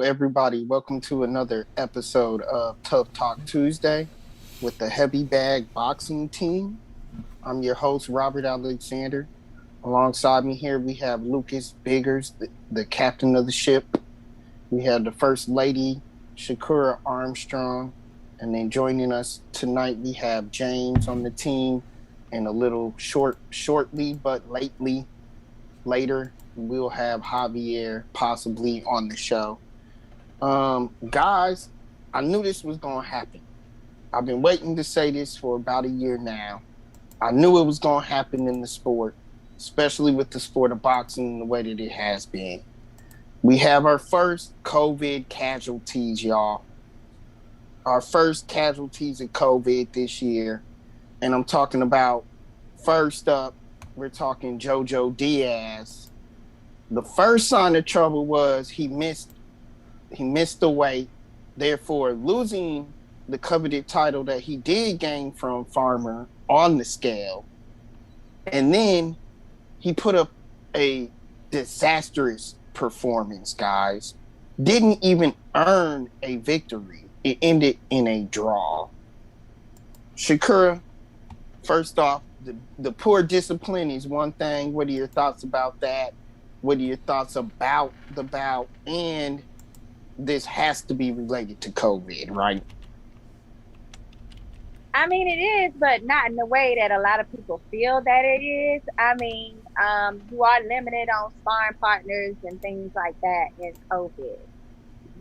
everybody. Welcome to another episode of Tough Talk Tuesday with the Heavy Bag Boxing Team. I'm your host, Robert Alexander. Alongside me here, we have Lucas Biggers, the captain of the ship. We have the First Lady, Shakura Armstrong. And then joining us tonight, we have James on the team. And a little shortly, but later, we'll have Javier possibly on the show. Guys, I knew this was going to happen. I've been waiting to say this for about a year now. I knew it was going to happen in the sport, especially with the sport of boxing the way that it has been. We have our first COVID casualties, y'all. Our first casualties of COVID this year. And I'm talking about, first up, we're talking Jojo Diaz. The first sign of trouble was he missed the weight, therefore losing the coveted title that he did gain from Farmer on the scale. And then he put up a disastrous performance, guys. Didn't even earn a victory. It ended in a draw. Shakura, first off, the poor discipline is one thing. What are your thoughts about that? What are your thoughts about the bout? And this has to be related to COVID, right? I mean, it is, but not in the way that a lot of people feel that it is. I mean, you are limited on sparring partners and things like that in COVID.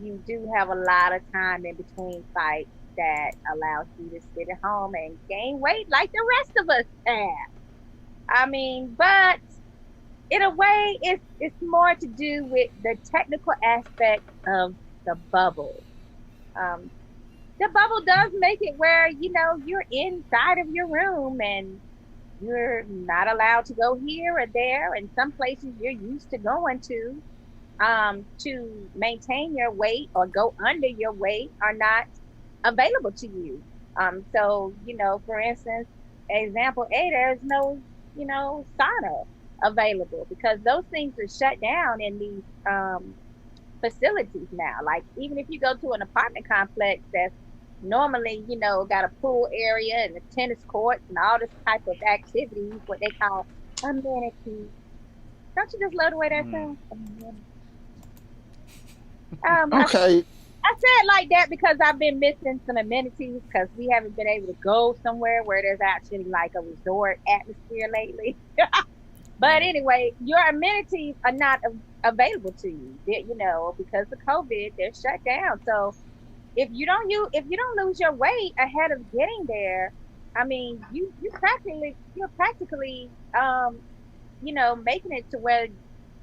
You do have a lot of time in between fights that allows you to sit at home and gain weight like the rest of us have. I mean, but in a way, it's more to do with the technical aspect of the bubble. The bubble does make it where, you're inside of your room and you're not allowed to go here or there. And some places you're used to going to maintain your weight or go under your weight are not available to you. So, for instance, example A, there's no, sauna available because those things are shut down in these facilities now. Like even if you go to an apartment complex that's normally, got a pool area and a tennis courts and all this type of activities, what they call amenities. Don't you just love the way that sounds? Okay. I say it like that because I've been missing some amenities because we haven't been able to go somewhere where there's actually like a resort atmosphere lately. But anyway, your amenities are not available to you, because of COVID, they're shut down. So if you don't lose your weight ahead of getting there, I mean, you're practically making it to where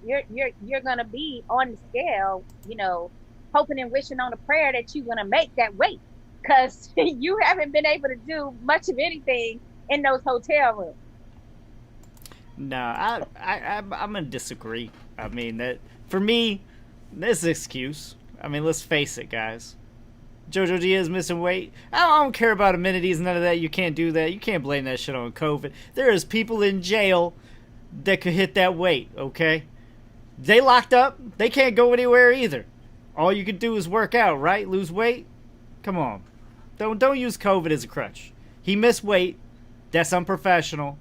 you're gonna be on the scale, hoping and wishing on a prayer that you're gonna make that weight because you haven't been able to do much of anything in those hotel rooms. No, I'm gonna disagree. I mean that for me, this is an excuse. I mean, let's face it, guys. Jojo Diaz missing weight. I don't care about amenities, none of that. You can't do that. You can't blame that shit on COVID. There is people in jail that could hit that weight. Okay, they locked up. They can't go anywhere either. All you can do is work out, right? Lose weight. Come on, don't use COVID as a crutch. He missed weight. That's unprofessional.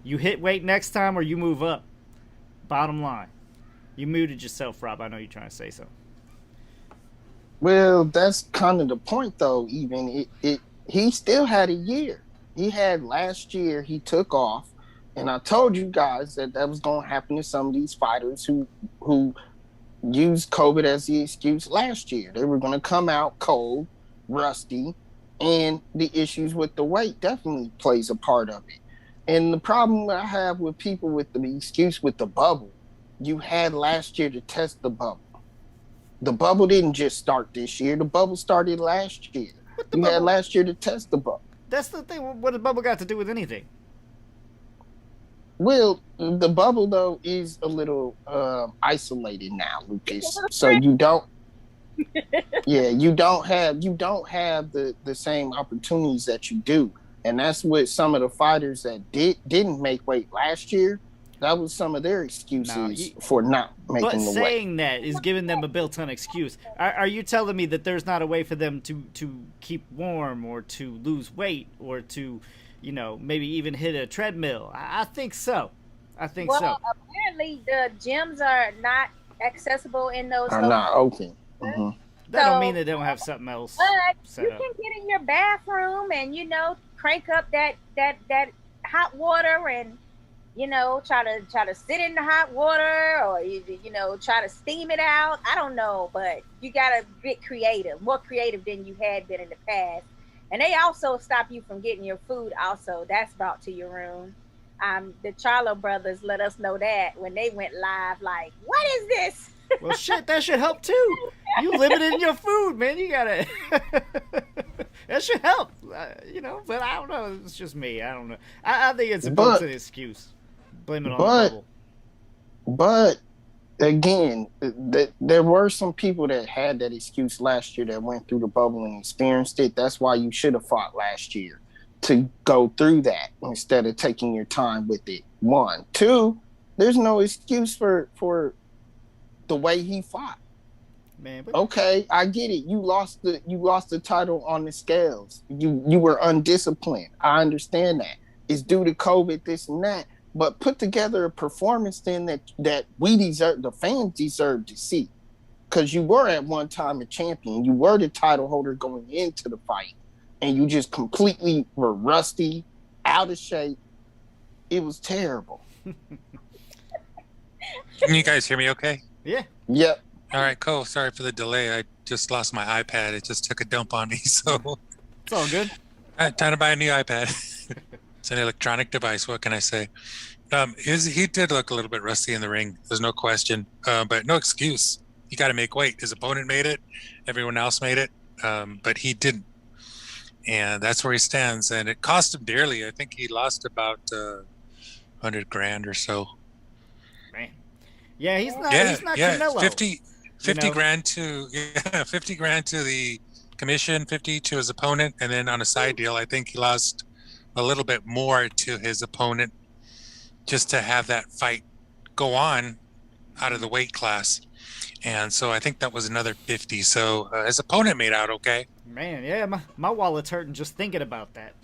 You hit weight next time or you move up. Bottom line. You muted yourself, Rob. I know you're trying to say so. Well, that's kind of the point, though. Even he still had a year. He had last year. He took off, and I told you guys that was going to happen to some of these fighters who used COVID as the excuse last year. They were going to come out cold, rusty, and the issues with the weight definitely plays a part of it. And the problem I have with people with the excuse with the bubble, you had last year to test the bubble. The bubble didn't just start this year. The bubble started last year. You had last year to test the bubble. That's the thing. What does bubble got to do with anything? Well, the bubble, though, is a little isolated now, Lucas. So you don't have the same opportunities that you do. And that's what some of the fighters that didn't make weight last year, That was some of their No, excuses for not but making the weight. saying that is giving them a built-in excuse. Are you telling me that there's not a way for them to keep warm or to lose weight or to, maybe even hit a treadmill? I think so. I think so. Well, apparently the gyms are not accessible in those Are not open. That don't mean they don't have something else But set you up. can get in your bathroom and crank up that hot water and try to sit in the hot water or try to steam it out. I don't know, but you gotta get creative, more creative than you had been in the past. And they also stop you from getting your food. Also, that's brought to your room. The Charlo brothers let us know that when they went live. Like, what is this? Well, shit, that should help too. You limited your food, man. You gotta. That should help, But I don't know. It's just me. I don't know. I think it's a built-in excuse. Blame it on the bubble. But again, there were some people that had that excuse last year that went through the bubble and experienced it. That's why you should have fought last year, to go through that instead of taking your time with it. 1, 2. There's no excuse for the way he fought. Man, okay, I get it. You lost the title on the scales. You were undisciplined. I understand that. It's due to COVID, this and that. But put together a performance then that we deserve, the fans deserve to see. Because you were at one time a champion. You were the title holder going into the fight. And you just completely were rusty, out of shape. It was terrible. Can you guys hear me okay? Yeah. Yep. All right, cool. Sorry for the delay. I just lost my iPad. It just took a dump on me. So it's all good. Time to buy a new iPad. It's an electronic device. What can I say? He did look a little bit rusty in the ring. There's no question. But no excuse. You got to make weight. His opponent made it. Everyone else made it. But he didn't. And that's where he stands. And it cost him dearly. I think he lost about $100,000 or so. Man. Yeah, he's not Canelo. 50 grand to $50,000 to the commission, 50 to his opponent, and then on a side deal, I think he lost a little bit more to his opponent just to have that fight go on out of the weight class. And so I think that was another 50. So his opponent made out okay. Man, yeah, my wallet's hurting just thinking about that.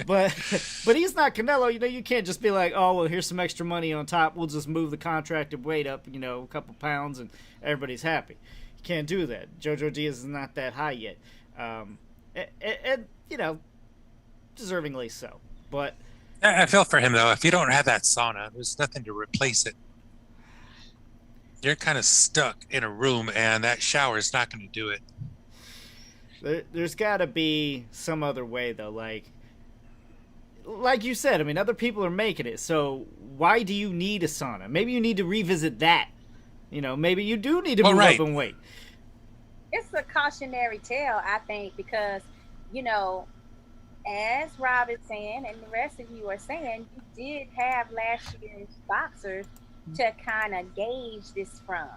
But he's not Canelo. You can't just be like, oh, well, here's some extra money on top. We'll just move the contracted weight up, a couple pounds, and everybody's happy. You can't do that. Jojo Diaz is not that high yet. And deservingly so. But I feel for him, though. If you don't have that sauna, there's nothing to replace it. You're kind of stuck in a room, and that shower is not going to do it. There's got to be some other way, though. Like you said, I mean, other people are making it. So why do you need a sauna? Maybe you need to revisit that. Maybe you do need to move up in weight. It's a cautionary tale, I think, because, as Rob is saying and the rest of you are saying, you did have last year's boxers to kind of gauge this from.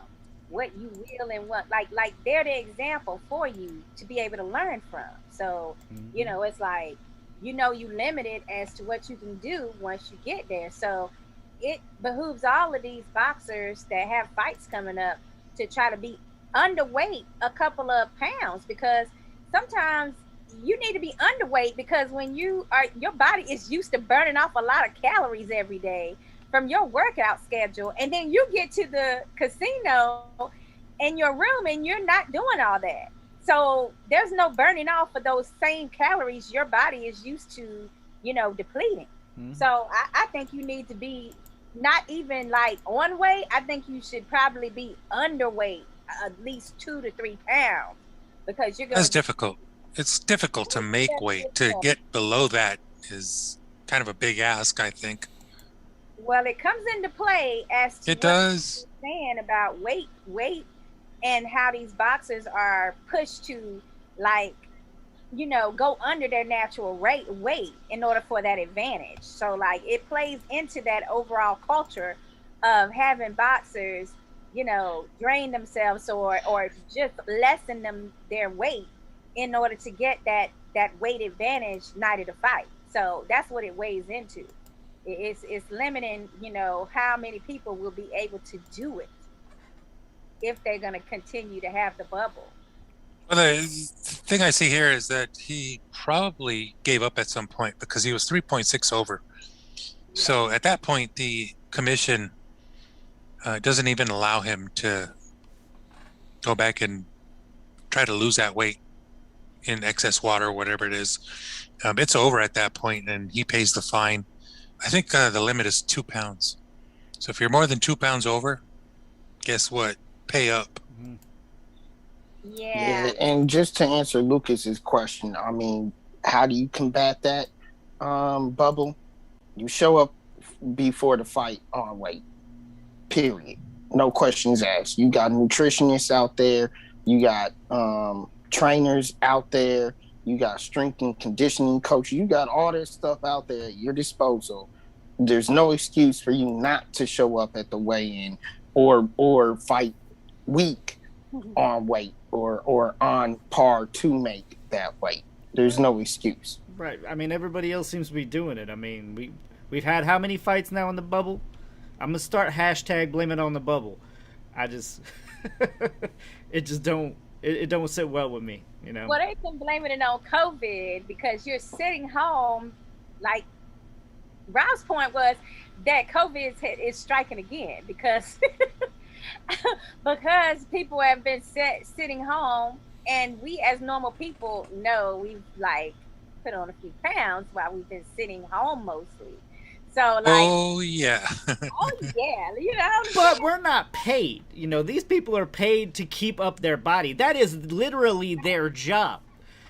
What you will and what, like they're the example for you to be able to learn from. So, it's like, you limited as to what you can do once you get there. So it behooves all of these boxers that have fights coming up to try to be underweight a couple of pounds, because sometimes you need to be underweight because when your body is used to burning off a lot of calories every day from your workout schedule, and then you get to the casino in your room and you're not doing all that. So there's no burning off of those same calories your body is used to, depleting. So I think you need to be not even like on weight. I think you should probably be underweight at least 2 to 3 pounds, because you're going. That's difficult. It's difficult to make weight. To get below that is kind of a big ask, I think. Well, it comes into play as to it does. What you're saying about weight, and how these boxers are pushed to, go under their natural weight in order for that advantage. So, it plays into that overall culture of having boxers, drain themselves or just lessen their weight in order to get that weight advantage night of the fight. So that's what it weighs into. It's limiting, how many people will be able to do it if they're going to continue to have the bubble. Well, the thing I see here is that he probably gave up at some point because he was 3.6 over. Yeah. So at that point, the commission doesn't even allow him to go back and try to lose that weight in excess water or whatever it is. It's over at that point, and he pays the fine. I think the limit is 2 pounds. So if you're more than 2 pounds over, guess what? Pay up. Yeah. And just to answer Lucas's question, I mean, how do you combat that bubble? You show up before the fight on weight. Period. No questions asked. You got nutritionists out there. You got trainers out there. You got strength and conditioning coaches. You got all this stuff out there at your disposal. There's no excuse for you not to show up at the weigh-in or fight weak on weight or on par to make that weight. There's no excuse. Right. I mean, everybody else seems to be doing it. I mean, we've had how many fights now in the bubble? I'm gonna start hashtag blame it on the bubble. I just it just don't sit well with me, Well, they can blame it on COVID because you're sitting home. Like Ralph's point was that COVID is striking again because because people have been sitting home, and we as normal people know we've like put on a few pounds while we've been sitting home mostly. So like, oh yeah, But we're not paid. These people are paid to keep up their body. That is literally their job.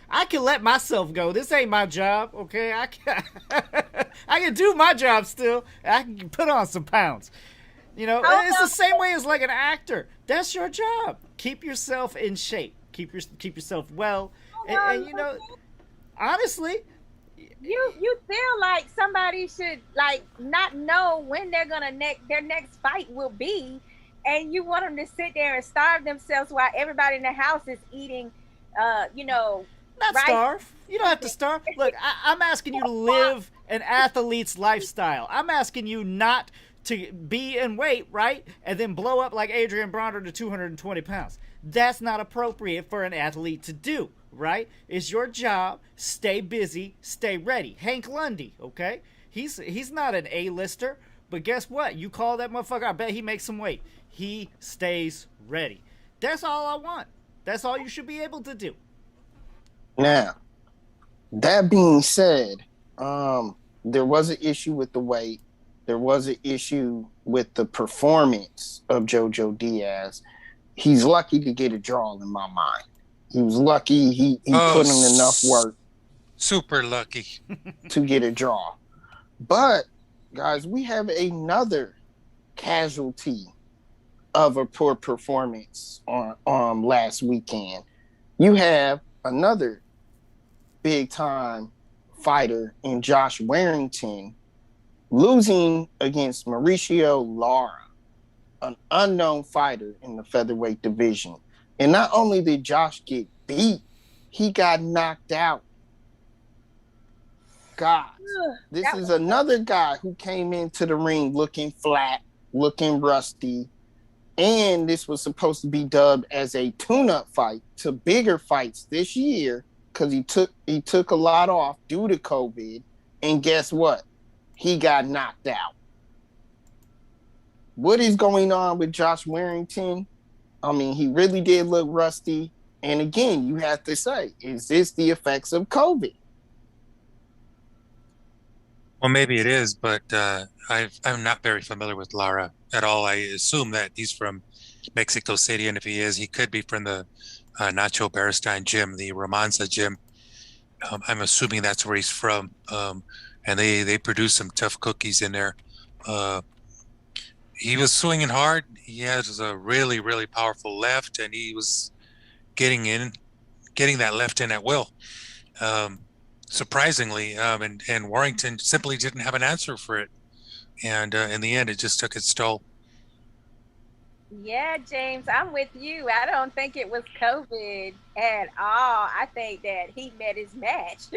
I can let myself go. This ain't my job, okay? I can do my job still. I can put on some pounds. It's the same way as like an actor. That's your job. Keep yourself in shape. Keep yourself well. And honestly, you feel like somebody should like not know when they're gonna their next fight will be, and you want them to sit there and starve themselves while everybody in the house is eating, not rice. starve. You don't have to starve. Look, I'm asking you to live an athlete's lifestyle. I'm asking you not to be in weight, right, and then blow up like Adrian Broner to 220 pounds. That's not appropriate for an athlete to do, right? It's your job. Stay busy. Stay ready. Hank Lundy, okay? He's not an A-lister, but guess what? You call that motherfucker, I bet he makes some weight. He stays ready. That's all I want. That's all you should be able to do. Now, that being said, there was an issue with the weight. There was an issue with the performance of Jojo Diaz. He's lucky to get a draw in my mind. He was lucky. He put in enough work. Super lucky. To get a draw. But, guys, we have another casualty of a poor performance on last weekend. You have another big-time fighter in Josh Warrington losing against Mauricio Lara, an unknown fighter in the featherweight division. And not only did Josh get beat, he got knocked out. God, this is another guy who came into the ring looking flat, looking rusty, and this was supposed to be dubbed as a tune-up fight to bigger fights this year because he took a lot off due to COVID, and guess what? He got knocked out. What is going on with Josh Warrington? I mean, he really did look rusty. And again, you have to say, is this the effects of COVID? Well, maybe it is, but I'm not very familiar with Lara at all. I assume that he's from Mexico City, and if he is, he could be from the Nacho Beristain gym, the Romanza gym. I'm assuming that's where he's from. And they produce some tough cookies in there. He was swinging hard. He has a really, really powerful left, and he was getting that left in at will. Surprisingly, and Warrington simply didn't have an answer for it. And in the end, it just took its toll. Yeah, James, I'm with you. I don't think it was COVID at all. I think that he met his match.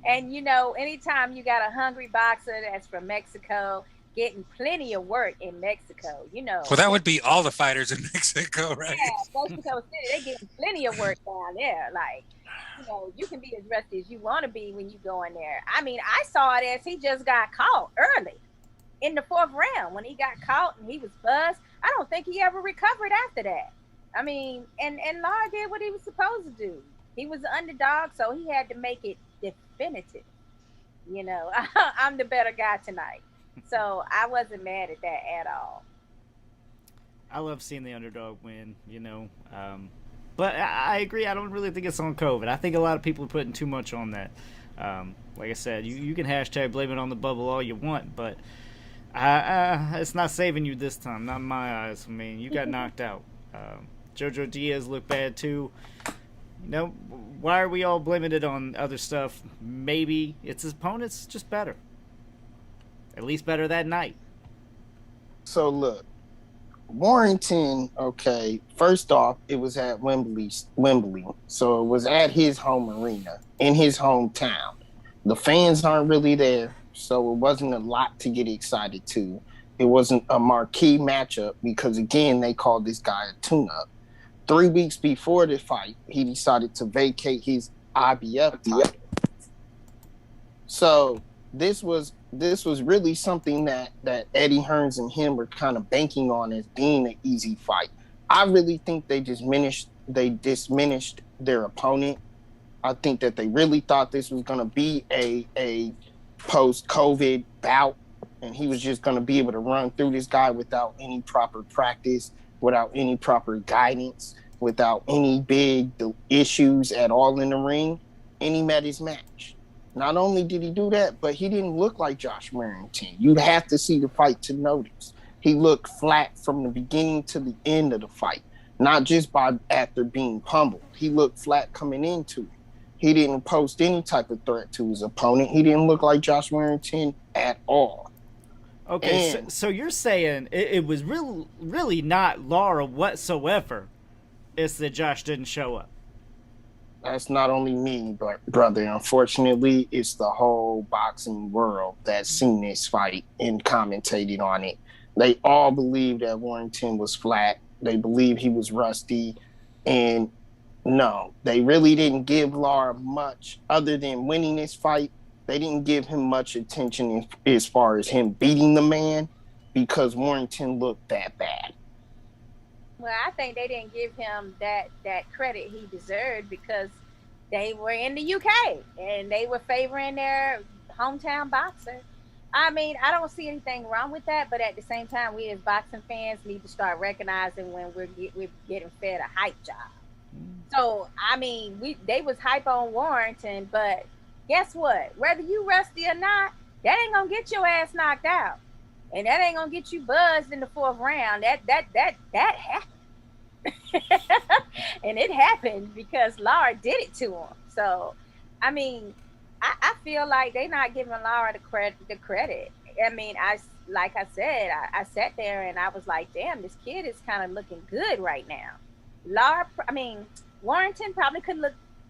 And anytime you got a hungry boxer that's from Mexico, getting plenty of work in Mexico, Well, that would be all the fighters in Mexico, right? yeah, Mexico City, they getting plenty of work down there. Like, you can be as rusty as you want to be when you go in there. I mean, I saw it as he just got caught early in the fourth round when he got caught and he was buzzed. I don't think he ever recovered after that. I mean, and Lara did what he was supposed to do. He was the underdog, so he had to make it definitive. I'm the better guy tonight. So I wasn't mad at that at all. I love seeing the underdog win, but I agree. I don't really think it's on COVID. I think a lot of people are putting too much on that. Like I said, you can hashtag blame it on the bubble all you want, but it's not saving you this time. Not in my eyes. I mean, you got knocked out. Jojo Diaz looked bad too. Why are we all blaming it on other stuff? Maybe it's his opponent's just better. At least better that night. So look, Warrington, okay, first off, it was at Wembley. So it was at his home arena, in his hometown. The fans aren't really there, so it wasn't a lot to get excited to. It wasn't a marquee matchup because, again, they called this guy a tune-up. 3 weeks before the fight, he decided to vacate his IBF title. So this was really something that Eddie Hearns and him were kind of banking on as being an easy fight. I really think they diminished their opponent. I think that they really thought this was going to be a post-COVID bout, and he was just going to be able to run through this guy without any proper practice, without any proper guidance, without any big issues at all in the ring, and he met his match. Not only did he do that, but he didn't look like Josh Warrington. You'd have to see the fight to notice. He looked flat from the beginning to the end of the fight, not just after being pummeled. He looked flat coming into it. He didn't pose any type of threat to his opponent. He didn't look like Josh Warrington at all. Okay, so you're saying it was really not Lara whatsoever. It's that Josh didn't show up. That's not only me, but brother, unfortunately, it's the whole boxing world that's seen this fight and commentated on it. They all believe that Warrington was flat. They believe he was rusty. And no, they really didn't give Lara much other than winning this fight. They didn't give him much attention as far as him beating the man because Warrington looked that bad. Well, I think they didn't give him that credit he deserved because they were in the UK and they were favoring their hometown boxer. I mean, I don't see anything wrong with that, but at the same time, we as boxing fans need to start recognizing when we're getting fed a hype job. So, I mean, they was hype on Warrington, but guess what? Whether you rusty or not, that ain't gonna get your ass knocked out. And that ain't gonna get you buzzed in the fourth round. That happened. And it happened because Lara did it to him. So, I mean, I feel like they're not giving Lara the credit. I mean, I sat there and I was like, damn, this kid is kind of looking good right now. Warrington probably could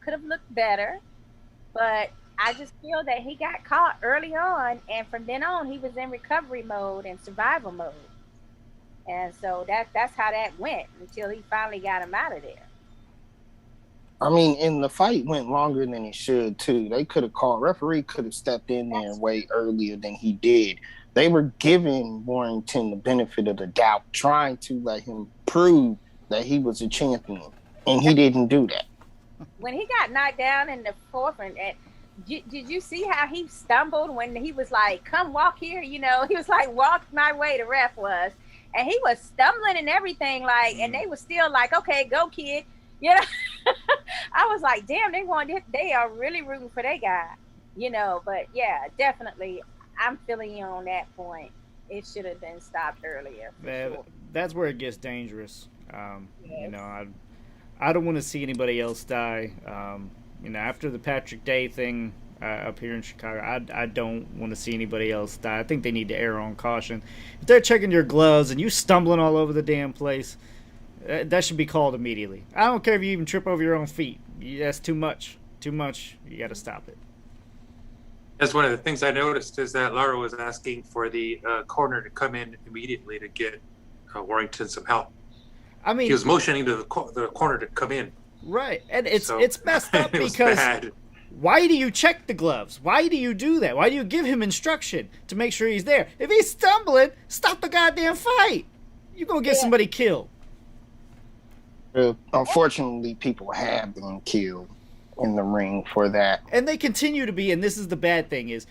have looked better, but I just feel that he got caught early on, and from then on, he was in recovery mode and survival mode. And so that's how that went until he finally got him out of there. I mean, and the fight went longer than it should, too. Referee could have stepped in there way earlier than he did. They were giving Warrington the benefit of the doubt, trying to let him prove that he was a champion, and he didn't do that. When he got knocked down in the fourth, and did you see how he stumbled when he was like, come walk here? He was like, walk my way, the ref was. And he was stumbling and everything, and they were still like, okay, go, kid. I was like, damn, they are really rooting for that guy, but yeah, definitely, I'm feeling you on that point. It should have been stopped earlier. Sure. That's where it gets dangerous. Yes. I don't want to see anybody else die. After the Patrick Day thing, up here in Chicago. I don't want to see anybody else die. I think they need to err on caution. If they're checking your gloves and you stumbling all over the damn place, that should be called immediately. I don't care if you even trip over your own feet. That's too much. Too much. You got to stop it. That's one of the things I noticed is that Laura was asking for the corner to come in immediately to get Warrington some help. I mean, he was motioning to the corner to come in. Right, and it's messed up because bad. Why do you check the gloves? Why do you do that? Why do you give him instruction to make sure he's there? If he's stumbling, stop the goddamn fight. You're gonna get somebody killed. Unfortunately, people have been killed in the ring for that. And they continue to be, and this is the bad thing, is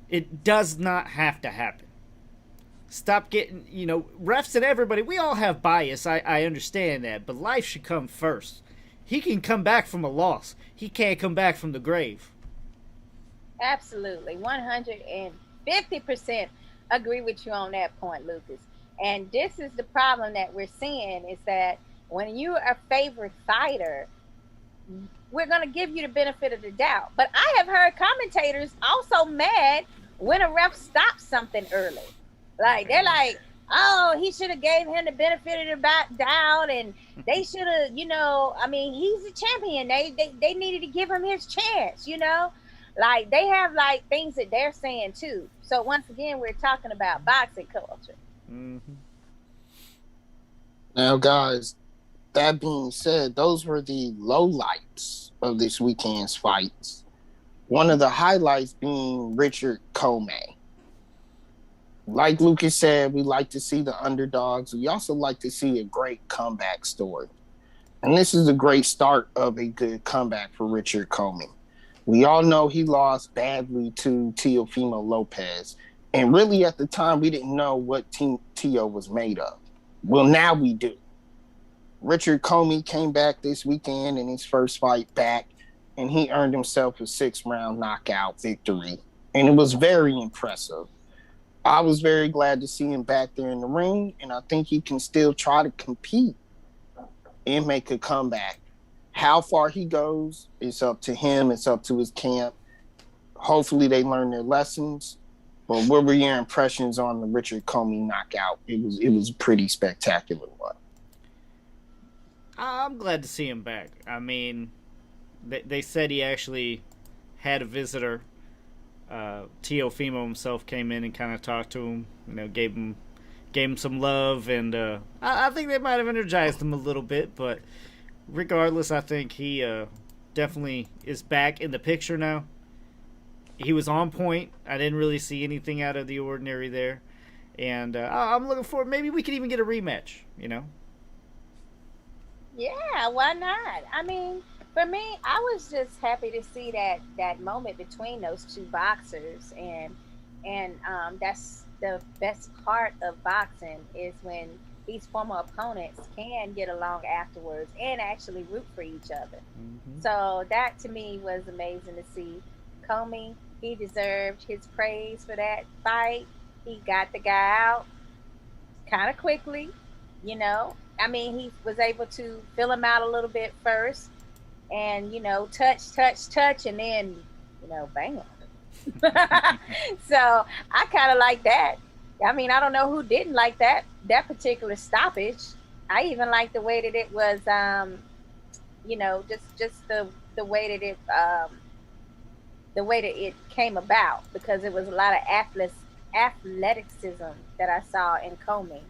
it does not have to happen. Stop getting, refs and everybody, we all have bias, I understand that, but life should come first. He can come back from a loss. He can't come back from the grave. Absolutely. 150% agree with you on that point, Lucas. And this is the problem that we're seeing is that when you're a favorite fighter, we're going to give you the benefit of the doubt. But I have heard commentators also mad when a ref stops something early. Like, they're like, oh, he should have gave him the benefit of the doubt, and they should have, he's a champion. They needed to give him his chance, Like, they have, things that they're saying, too. So, once again, we're talking about boxing culture. Mm-hmm. Now, guys, that being said, those were the lowlights of this weekend's fights. One of the highlights being Richard Commey. Like Lucas said, we like to see the underdogs. We also like to see a great comeback story. And this is a great start of a good comeback for Richard Commey. We all know he lost badly to Teofimo Lopez. And really at the time, we didn't know what Teo was made of. Well, now we do. Richard Commey came back this weekend in his first fight back, and he earned himself a 6-round knockout victory. And it was very impressive. I was very glad to see him back there in the ring, and I think he can still try to compete and make a comeback. How far he goes, it's up to him. It's up to his camp. Hopefully they learn their lessons. But what were your impressions on the Richard Commey knockout? It was a pretty spectacular one. I'm glad to see him back. I mean, they said he actually had a visitor. Teofimo himself came in and kind of talked to him, gave him some love, and I think they might have energized him a little bit, but regardless, I think he definitely is back in the picture now. He was on point. I didn't really see anything out of the ordinary there, and I'm looking forward. Maybe we could even get a rematch, Yeah, why not? I mean, for me, I was just happy to see that moment between those two boxers, and that's the best part of boxing is when these former opponents can get along afterwards and actually root for each other. Mm-hmm. So that to me was amazing to see. Commey, he deserved his praise for that fight. He got the guy out kind of quickly, he was able to fill him out a little bit first. And, touch, and then, bang on him. So I kind of like that. I mean, I don't know who didn't like that particular stoppage. I even like the way that it was, just the way that it came about, because it was a lot of athleticism that I saw in Commey,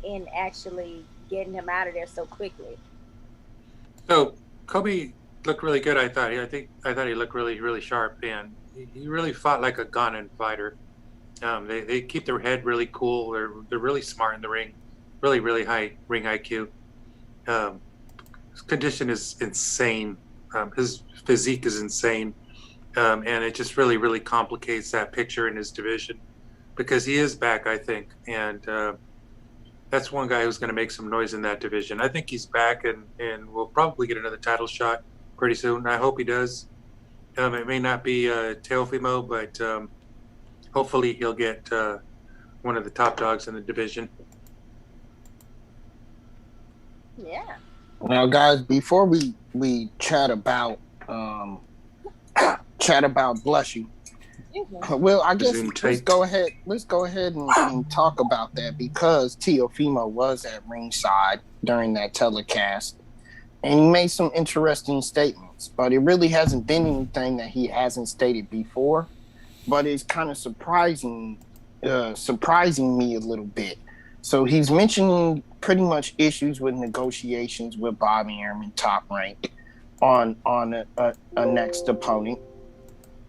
in actually getting him out of there so quickly. So Commey looked really good. I thought he looked really, really sharp, and he really fought like a Ghanaian fighter. They keep their head really cool. They're really smart in the ring, really, really high ring IQ. His condition is insane. His physique is insane, and it just really, really complicates that picture in his division, because he is back, I think, and that's one guy who's going to make some noise in that division. I think he's back, and we'll probably get another title shot pretty soon. I hope he does. It may not be Teofimo, but hopefully he'll get one of the top dogs in the division. Yeah. Now, guys, before we chat about chat about blushing. Well, I guess let's go ahead and talk about that because Teofimo was at ringside during that telecast, and he made some interesting statements. But it really hasn't been anything that he hasn't stated before. But it's kind of surprising me a little bit. So he's mentioning pretty much issues with negotiations with Bob Arum and Top Rank on a next opponent.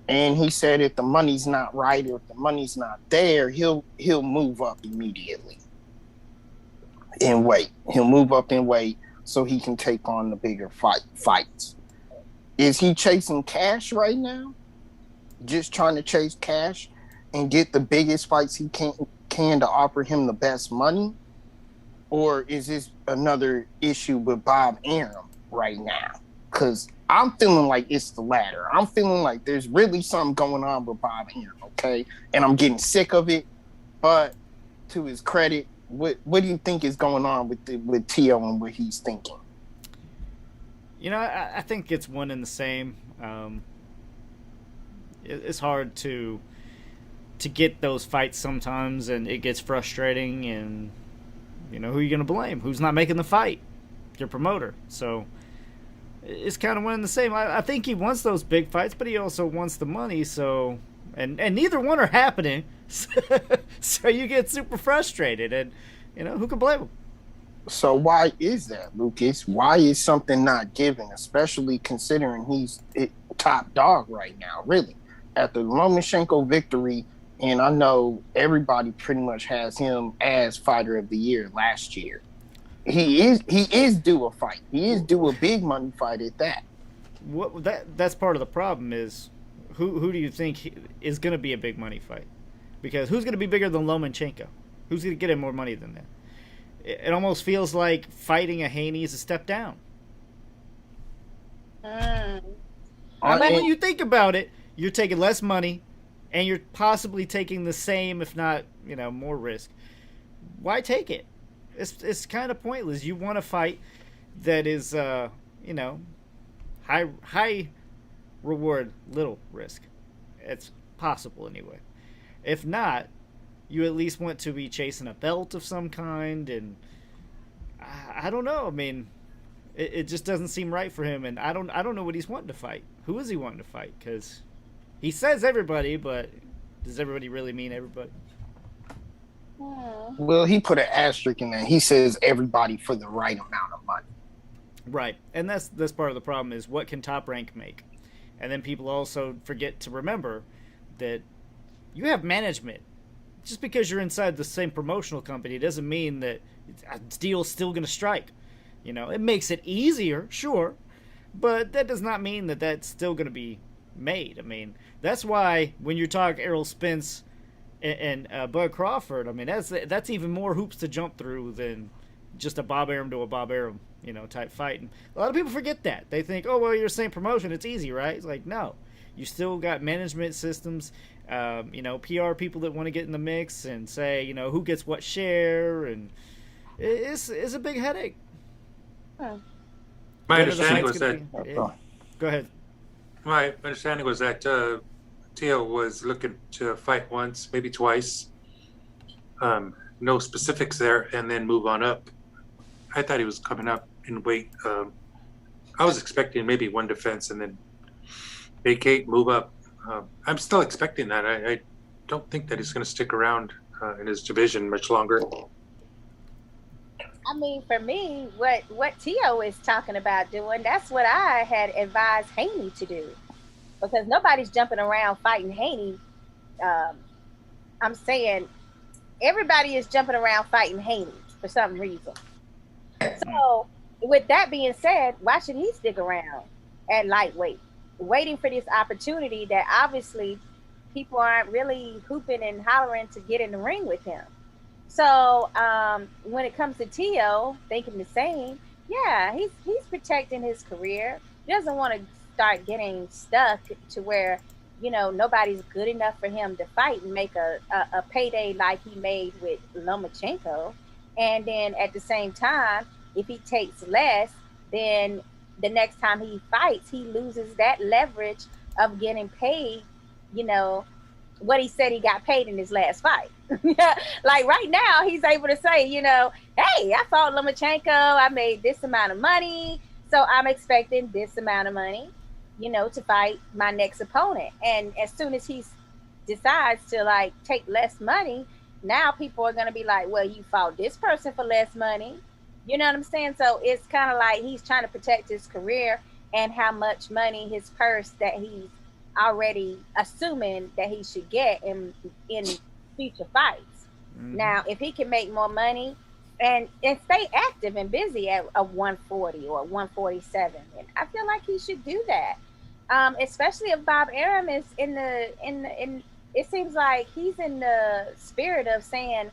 And he said if the money's not right or if the money's not there, he'll move up immediately in weight. He'll move up in weight so he can take on the bigger fights. Is he chasing cash right now? Just trying to chase cash and get the biggest fights he can to offer him the best money? Or is this another issue with Bob Arum right now? Because I'm feeling like it's the latter. I'm feeling like there's really something going on with Bob Arum, okay? And I'm getting sick of it. But to his credit, what do you think is going on with Tio and what he's thinking? I think it's one and the same. It's hard to get those fights sometimes, and it gets frustrating. And who are you going to blame? Who's not making the fight? Your promoter. So it's kind of one and the same. I think he wants those big fights, but he also wants the money. So and neither one are happening. So you get super frustrated, and who can blame him? So why is that, Lucas? Why is something not given, especially considering he's top dog right now, really? At the Lomachenko victory, and I know everybody pretty much has him as fighter of the year last year. He is due a fight. He is due a big money fight at that. That's part of the problem is who do you think is going to be a big money fight? Because who's going to be bigger than Lomachenko? Who's going to get him more money than that? It almost feels like fighting a Haney is a step down. When you think about it, you're taking less money, and you're possibly taking the same, if not, more risk. Why take it? It's kind of pointless. You want a fight that is, high reward, little risk. It's possible anyway. If not, you at least want to be chasing a belt of some kind, and I don't know. I mean, it just doesn't seem right for him, and I don't know what he's wanting to fight. Who is he wanting to fight? Because he says everybody, but does everybody really mean everybody? Well, he put an asterisk in there. He says everybody for the right amount of money. Right, and that's part of the problem is what can Top Rank make? And then people also forget to remember that you have management. Just because you're inside the same promotional company doesn't mean that a deal's still going to strike. It makes it easier, sure, but that does not mean that that's still going to be made. I mean, that's why when you talk Errol Spence and Bud Crawford, I mean, that's even more hoops to jump through than just a Bob Arum to a Bob Arum, type fight. And a lot of people forget that. They think, oh, well, you're the same promotion. It's easy, right? It's like, no. You still got management systems, PR people that want to get in the mix and say, who gets what share, and it's a big headache. My understanding was that. Go ahead. My understanding was that Tio was looking to fight once, maybe twice. No specifics there, and then move on up. I thought he was coming up in weight. I was expecting maybe one defense and then vacate, move up. I'm still expecting that. I don't think that he's going to stick around in his division much longer. I mean, for me, what Tio is talking about doing, that's what I had advised Haney to do. Because nobody's jumping around fighting Haney. I'm saying everybody is jumping around fighting Haney for some reason. So, with that being said, why should he stick around at lightweight, waiting for this opportunity that obviously people aren't really hooping and hollering to get in the ring with him? So when it comes to Tio, thinking the same, yeah, he's protecting his career. He doesn't want to start getting stuck to where, nobody's good enough for him to fight and make a payday like he made with Lomachenko. And then at the same time, if he takes less, then the next time he fights, he loses that leverage of getting paid, you know, what he said he got paid in his last fight. Like right now, he's able to say, you know, hey, I fought Lomachenko, I made this amount of money, so I'm expecting this amount of money, you know, to fight my next opponent. And as soon as he decides to like take less money, now people are gonna be like, well, you fought this person for less money. You know what I'm saying? So it's kind of like he's trying to protect his career and how much money his purse that he's already assuming that he should get in future fights. Now, if he can make more money and stay active and busy at a 140 or 147, and I feel like he should do that. Especially if Bob Arum is in it seems like he's in the spirit of saying,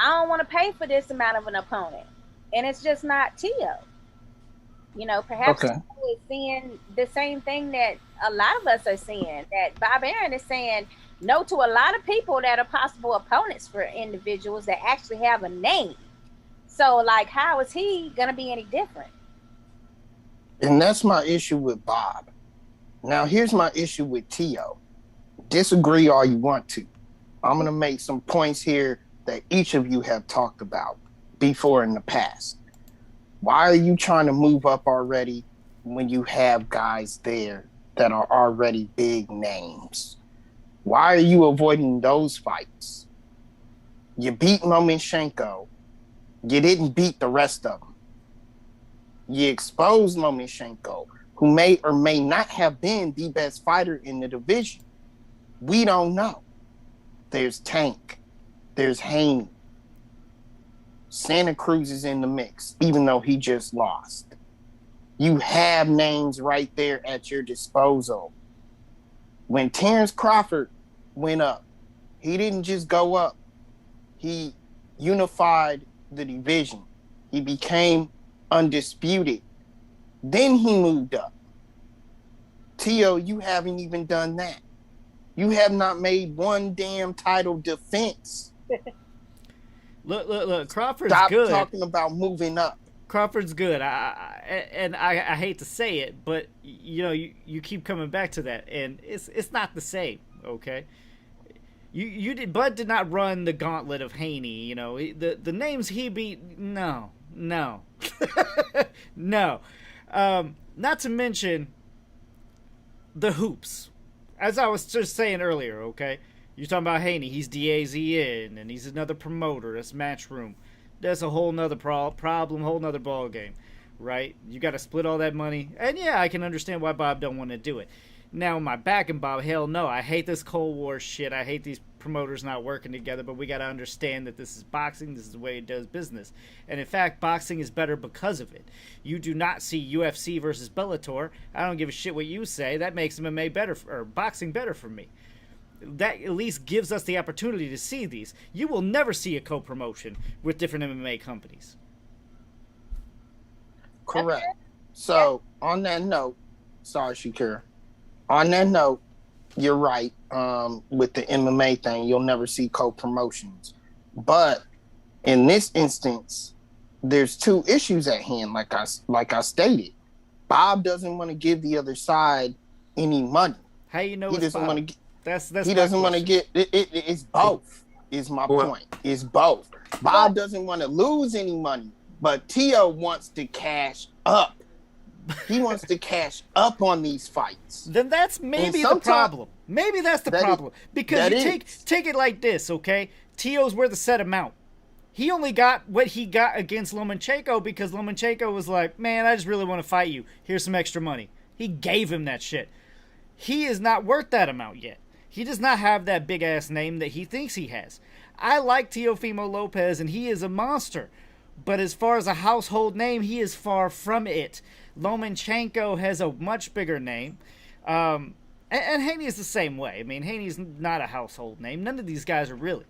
I don't want to pay for this amount of an opponent. And it's just not Tio. You know, perhaps Tio is seeing the same thing that a lot of us are seeing, that Bob Arum is saying no to a lot of people that are possible opponents for individuals that actually have a name. So, like, how is he going to be any different? And that's my issue with Bob. Now, here's my issue with Tio. Disagree all you want to. I'm going to make some points here that each of you have talked about before in the past. Why are you trying to move up already when you have guys there that are already big names? Why are you avoiding those fights? You beat Lomachenko. You didn't beat the rest of them. You exposed Lomachenko, who may or may not have been the best fighter in the division. We don't know. There's Tank. There's Haney. Santa Cruz is in the mix, even though he just lost. You have names right there at your disposal. When Terrence Crawford went up, he didn't just go up. He unified the division. He became undisputed. Then he moved up. Tio, you haven't even done that. You have not made one damn title defense. Look. Crawford's Stop good. Stop talking about moving up. Crawford's good. I hate to say it, but you know you keep coming back to that, and it's not the same. Okay. You did. Bud did not run the gauntlet of Haney. You know the names he beat. No. No. Not to mention the hoops. As I was just saying earlier, okay? You're talking about Haney. He's DAZN, and he's another promoter. That's Matchroom. That's a whole nother problem, whole nother ball game, right? You got to split all that money. And yeah, I can understand why Bob don't want to do it. Now, my backing Bob, hell no. I hate this Cold War shit. I hate these promoters not working together, but we got to understand that this is boxing. This is the way it does business. And in fact, boxing is better because of it. You do not see UFC versus Bellator. I don't give a shit what you say. That makes MMA better, or boxing better for me. That at least gives us the opportunity to see these. You will never see a co-promotion with different MMA companies. Correct. So, on that note, sorry, Shakira. On that note, you're right. With the MMA thing, you'll never see co-promotions. But in this instance, there's two issues at hand. Like I stated, Bob doesn't want to give the other side any money. How you know he it's doesn't Bob? want to? That's he doesn't want to get. It's both. Is my point. It's both. Bob doesn't want to lose any money, but Tio wants to cash up. He wants to cash up on these fights. Then that's maybe the problem. Maybe that's the problem. Because you take it like this, okay? Tio's worth a set amount. He only got what he got against Lomachenko because Lomachenko was like, man, I just really want to fight you. Here's some extra money. He gave him that shit. He is not worth that amount yet. He does not have that big-ass name that he thinks he has. I like Teofimo Lopez, and he is a monster. But as far as a household name, he is far from it. Lomachenko has a much bigger name. And Haney is the same way. I mean, Haney's not a household name. None of these guys are really.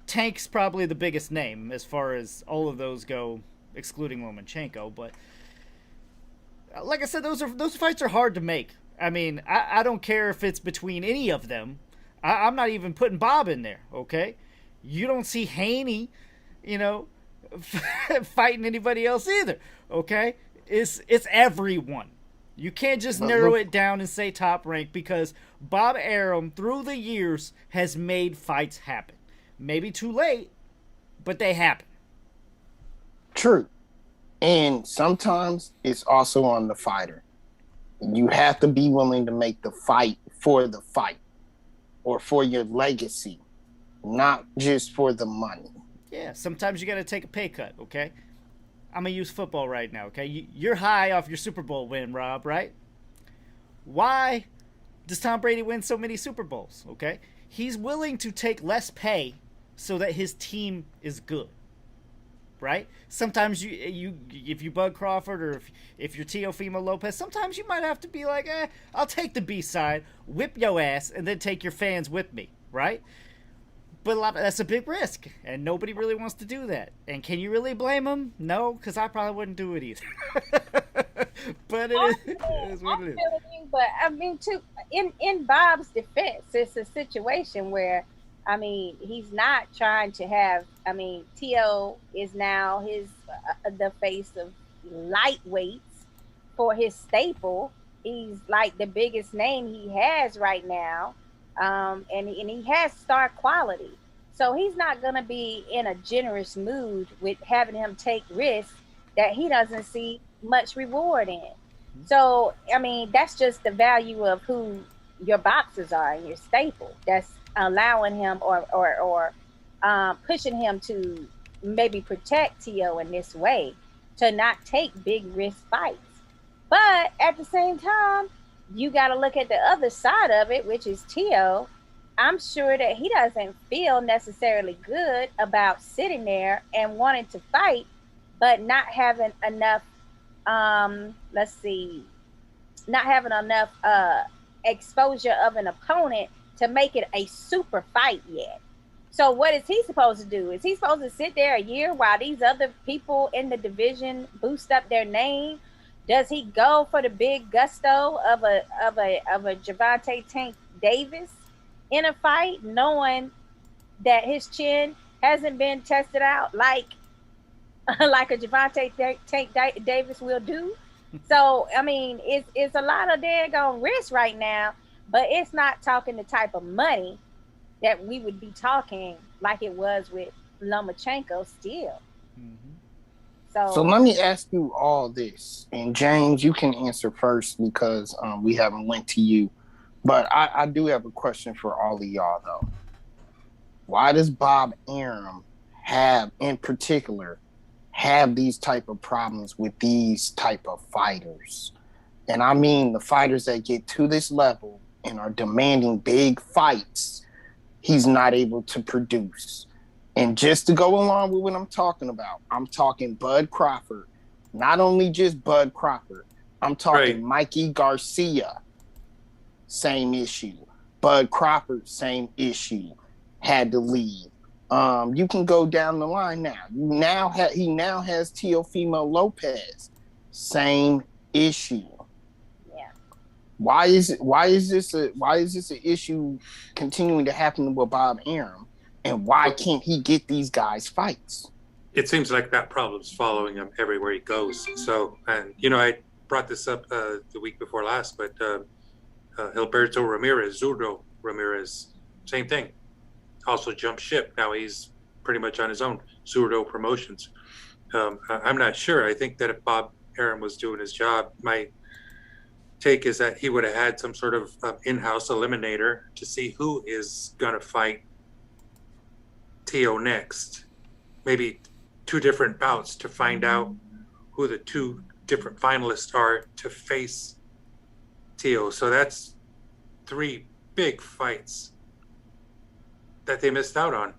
Tank's probably the biggest name as far as all of those go, excluding Lomachenko. But like I said, those fights are hard to make. I mean, I don't care if it's between any of them. I'm not even putting Bob in there, okay? You don't see Haney, fighting anybody else either, okay? It's everyone. You can't just But narrow look, it down and say Top Rank because Bob Arum, through the years, has made fights happen. Maybe too late, but they happen. true. And sometimes it's also on the fighter. You have to be willing to make the fight or for your legacy, not just for the money. Yeah, sometimes you got to take a pay cut, okay? I'm going to use football right now, okay? You're high off your Super Bowl win, Rob, right? Why does Tom Brady win so many Super Bowls, okay? He's willing to take less pay so that his team is good, right? Sometimes you if you Bud Crawford or if you're Teofimo Lopez, sometimes you might have to be like, I'll take the B side, whip your ass, and then take your fans with me, right? But that's a big risk, and nobody really wants to do that. And can you really blame them? No, because I probably wouldn't do it either. But it is what it is. But I mean, in Bob's defense, it's a situation where, I mean, he's not trying to have. I mean, T.O. is now the face of lightweights for his staple. He's like the biggest name he has right now. And he has star quality. So he's not going to be in a generous mood with having him take risks that he doesn't see much reward in. So, I mean, that's just the value of who your boxers are and your staple. That's allowing him or pushing him to maybe protect T.O. in this way, to not take big risk fights. But at the same time, you got to look at the other side of it, which is T.O. I'm sure that he doesn't feel necessarily good about sitting there and wanting to fight, but not having enough, not having enough exposure of an opponent to make it a super fight yet. So what is he supposed to do? Is he supposed to sit there a year while these other people in the division boost up their name? Does he go for the big gusto of a Gervonta Tank Davis in a fight, knowing that his chin hasn't been tested out like a Gervonta Tank Davis will do? So I mean, it's a lot of daggone risk right now, but it's not talking the type of money that we would be talking like it was with Lomachenko still. Mm-hmm. So let me ask you all this, and James, you can answer first because we haven't went to you. But I do have a question for all of y'all, though. Why does Bob Arum in particular, have these type of problems with these type of fighters? And I mean the fighters that get to this level and are demanding big fights, he's not able to produce. And just to go along with what I'm talking about, I'm talking Bud Crawford. Not only just Bud Crawford, I'm talking Mikey Garcia. Same issue. Bud Crawford, same issue. Had to leave. You can go down the line now. He now has Teofimo Lopez. Same issue. Yeah. Why is this an issue continuing to happen with Bob Arum? And why can't he get these guys fights? It seems like that problem's following him everywhere he goes. So, and I brought this up the week before last, but Gilberto Ramirez, Zurdo Ramirez, same thing. Also jumped ship. Now he's pretty much on his own. Zurdo Promotions. I'm not sure. I think that if Bob Arum was doing his job, my take is that he would have had some sort of in-house eliminator to see who is going to fight T.O. next. Maybe 2 different bouts to find out who the 2 different finalists are to face T.O. So that's 3 big fights that they missed out on.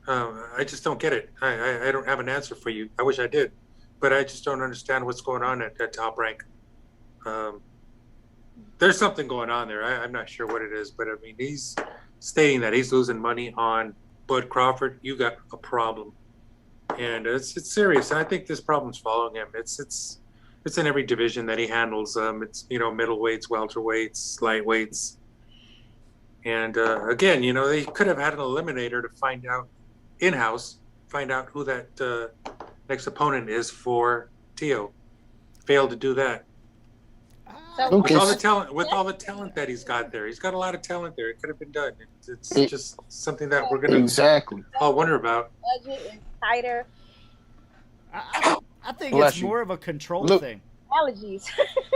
I just don't get it. I don't have an answer for you. I wish I did, but I just don't understand what's going on at Top Rank. There's something going on there. I'm not sure what it is, but I mean, he's stating that he's losing money on Bud Crawford. You got a problem, and it's serious. And I think this problem's following him. It's in every division that he handles. It's middleweights, welterweights, lightweights, and again, they could have had an eliminator to find out in-house, who that next opponent is for T.O. Failed to do that. So With all the talent that he's got there, he's got a lot of talent there. It could have been done. It's just something that we're gonna all wonder about. Budget is tighter. I think Bless it's you. more of a control Look. thing. Allergies.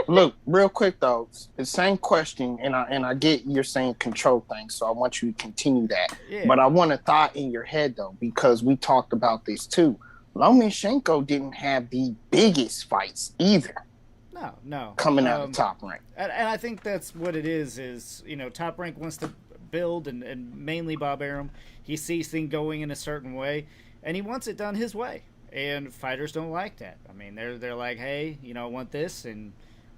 Look, real quick though, the same question, and I get you're saying control things, so I want you to continue that. Yeah. But I want a thought in your head though, because we talked about this too. Lomachenko didn't have the biggest fights either. No. Coming out of Top Rank. And I think that's what it is, you know, Top Rank wants to build, and mainly Bob Arum, he sees things going in a certain way, and he wants it done his way. And fighters don't like that. I mean, they're like, hey, you know, I want this, and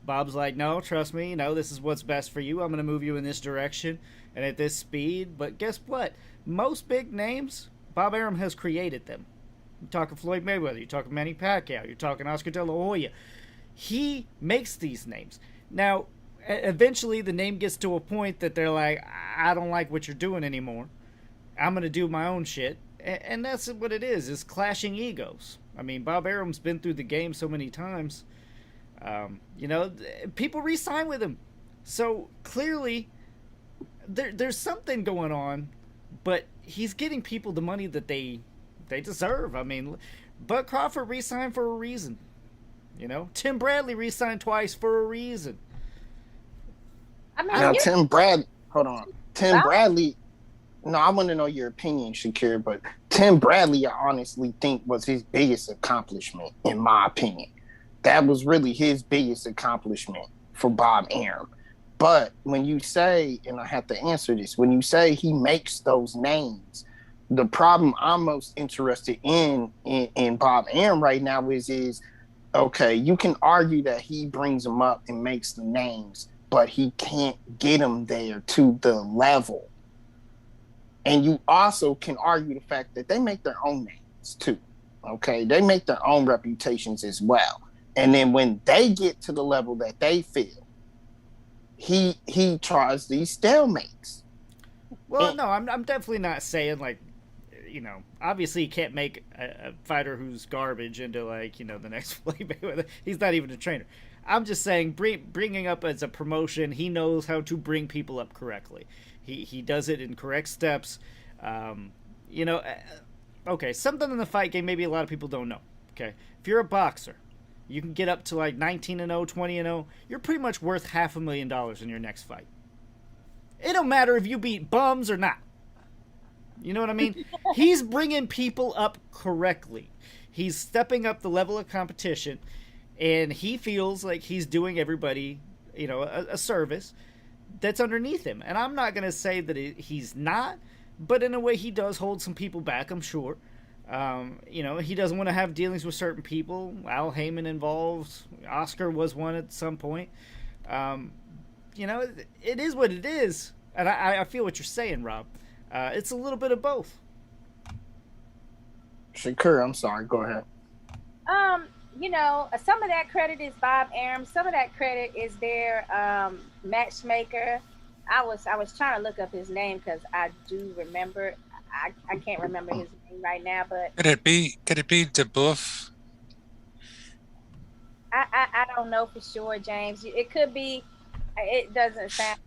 Bob's like, no, trust me, you know, this is what's best for you. I'm going to move you in this direction and at this speed. But guess what? Most big names, Bob Arum has created them. You're talking Floyd Mayweather, you're talking Manny Pacquiao, you're talking Oscar De La Hoya. He makes these names. Now, eventually the name gets to a point that they're like, I don't like what you're doing anymore. I'm going to do my own shit. And that's what it is clashing egos. I mean, Bob Arum's been through the game so many times. You know, people re-sign with him. So clearly, there's something going on, but he's getting people the money that they deserve. I mean, Bud Crawford re-signed for a reason. You know, Tim Bradley re-signed twice for a reason. I mean, Now, Tim Bradley. No, I want to know your opinion, Shakir, but Tim Bradley, I honestly think was his biggest accomplishment, in my opinion. That was really his biggest accomplishment for Bob Arum. But when you say, and I have to answer this, when you say he makes those names, the problem I'm most interested in Bob Arum right now is, okay, you can argue that he brings them up and makes the names, but he can't get them there to the level. And you also can argue the fact that they make their own names too. Okay, they make their own reputations as well. And then when they get to the level that they feel, he tries these stalemates. Well, no, I'm definitely not saying, like, you know, obviously you can't make a fighter who's garbage into, like, you know, the next Floyd Mayweather. He's not even a trainer. I'm just saying, bringing up as a promotion, he knows how to bring people up correctly. He does it in correct steps. You know, okay, something in the fight game maybe a lot of people don't know. Okay, if you're a boxer, you can get up to like 19-0, 20-0. You're pretty much worth $500,000 in your next fight. It don't matter if you beat bums or not. You know what I mean? He's bringing people up correctly. He's stepping up the level of competition, and he feels like he's doing everybody, you know, a service that's underneath him. And I'm not going to say that he's not, but in a way he does hold some people back, I'm sure. You know, he doesn't want to have dealings with certain people. Al Heyman involved. Oscar was one at some point. You know, it is what it is. And I feel what you're saying, Rob. It's a little bit of both. Shakur, I'm sorry. Go ahead. You know, some of that credit is Bob Arum. Some of that credit is their matchmaker. I was trying to look up his name because I do remember. I can't remember his name right now, but Could it be DeBoeuf? I don't know for sure, James. It could be. It doesn't sound,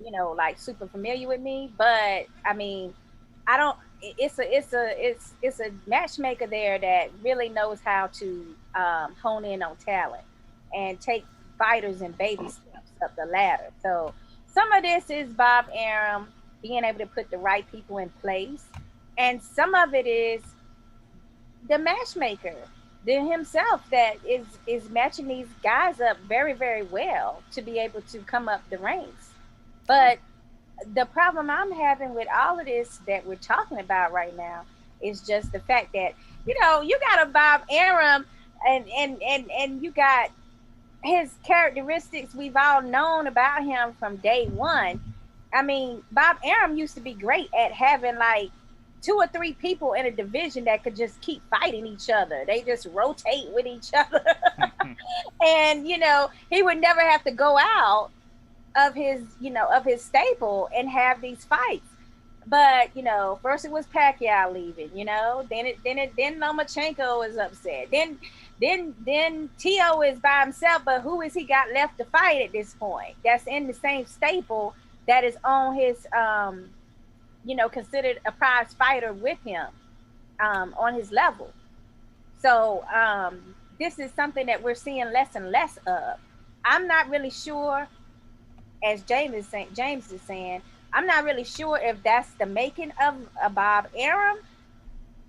you know, like super familiar with me, but I mean, I don't. It's a matchmaker there that really knows how to hone in on talent and take fighters and baby steps up the ladder. So some of this is Bob Arum being able to put the right people in place, and some of it is the matchmaker himself that is matching these guys up very, very well to be able to come up the ranks. But the problem I'm having with all of this that we're talking about right now is just the fact that, you know, you got a Bob Arum and you got his characteristics we've all known about him from day one. I mean, Bob Arum used to be great at having like 2 or 3 people in a division that could just keep fighting each other. They just rotate with each other. And, you know, he would never have to go out of his, you know, of his stable and have these fights. But first it was Pacquiao leaving. Then Lomachenko is upset. Then Tio is by himself. But who is he got left to fight at this point? That's in the same staple that is on his considered a prize fighter with him on his level. So this is something that we're seeing less and less of. I'm not really sure, as James is saying, I'm not really sure if that's the making of a Bob Arum,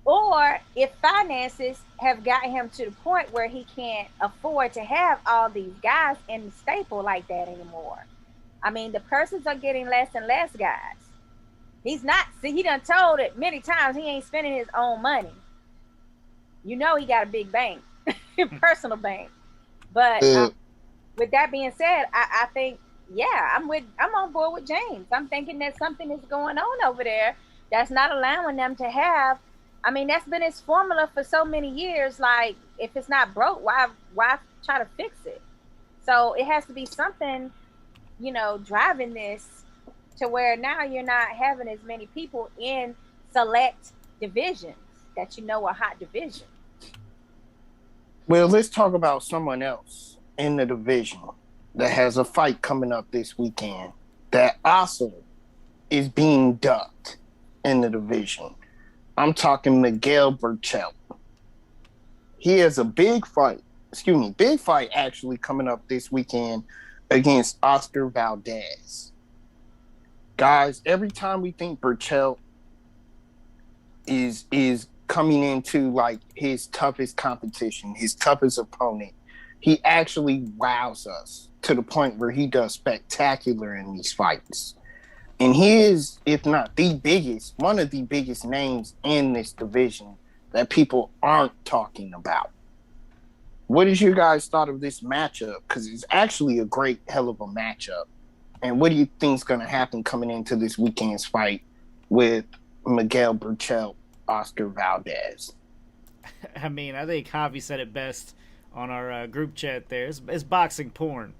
or if finances have gotten him to the point where he can't afford to have all these guys in the staple like that anymore. I mean, the persons are getting less and less guys. He's not, see, he done told it many times he ain't spending his own money. He got a big bank, personal bank. But with that being said, I think, yeah, I'm on board with James. I'm thinking that something is going on over there that's not allowing them to have. I mean, that's been his formula for so many years. Like, if it's not broke, why try to fix it? So it has to be something, driving this to where now you're not having as many people in select divisions that are hot divisions. Well, let's talk about someone else in the division that has a fight coming up this weekend that also is being ducked in the division. I'm talking Miguel Berchelt. He has a big fight actually coming up this weekend against Oscar Valdez. Guys, every time we think Berchelt is coming into like his toughest competition, his toughest opponent, he actually wows us to the point where he does spectacular in these fights. And he is, if not the biggest, one of the biggest names in this division that people aren't talking about. What did you guys thought of this matchup? Because it's actually a great hell of a matchup. And what do you think is going to happen coming into this weekend's fight with Miguel Berchelt, Oscar Valdez? I mean, I think Javi said it best on our group chat there. It's boxing porn,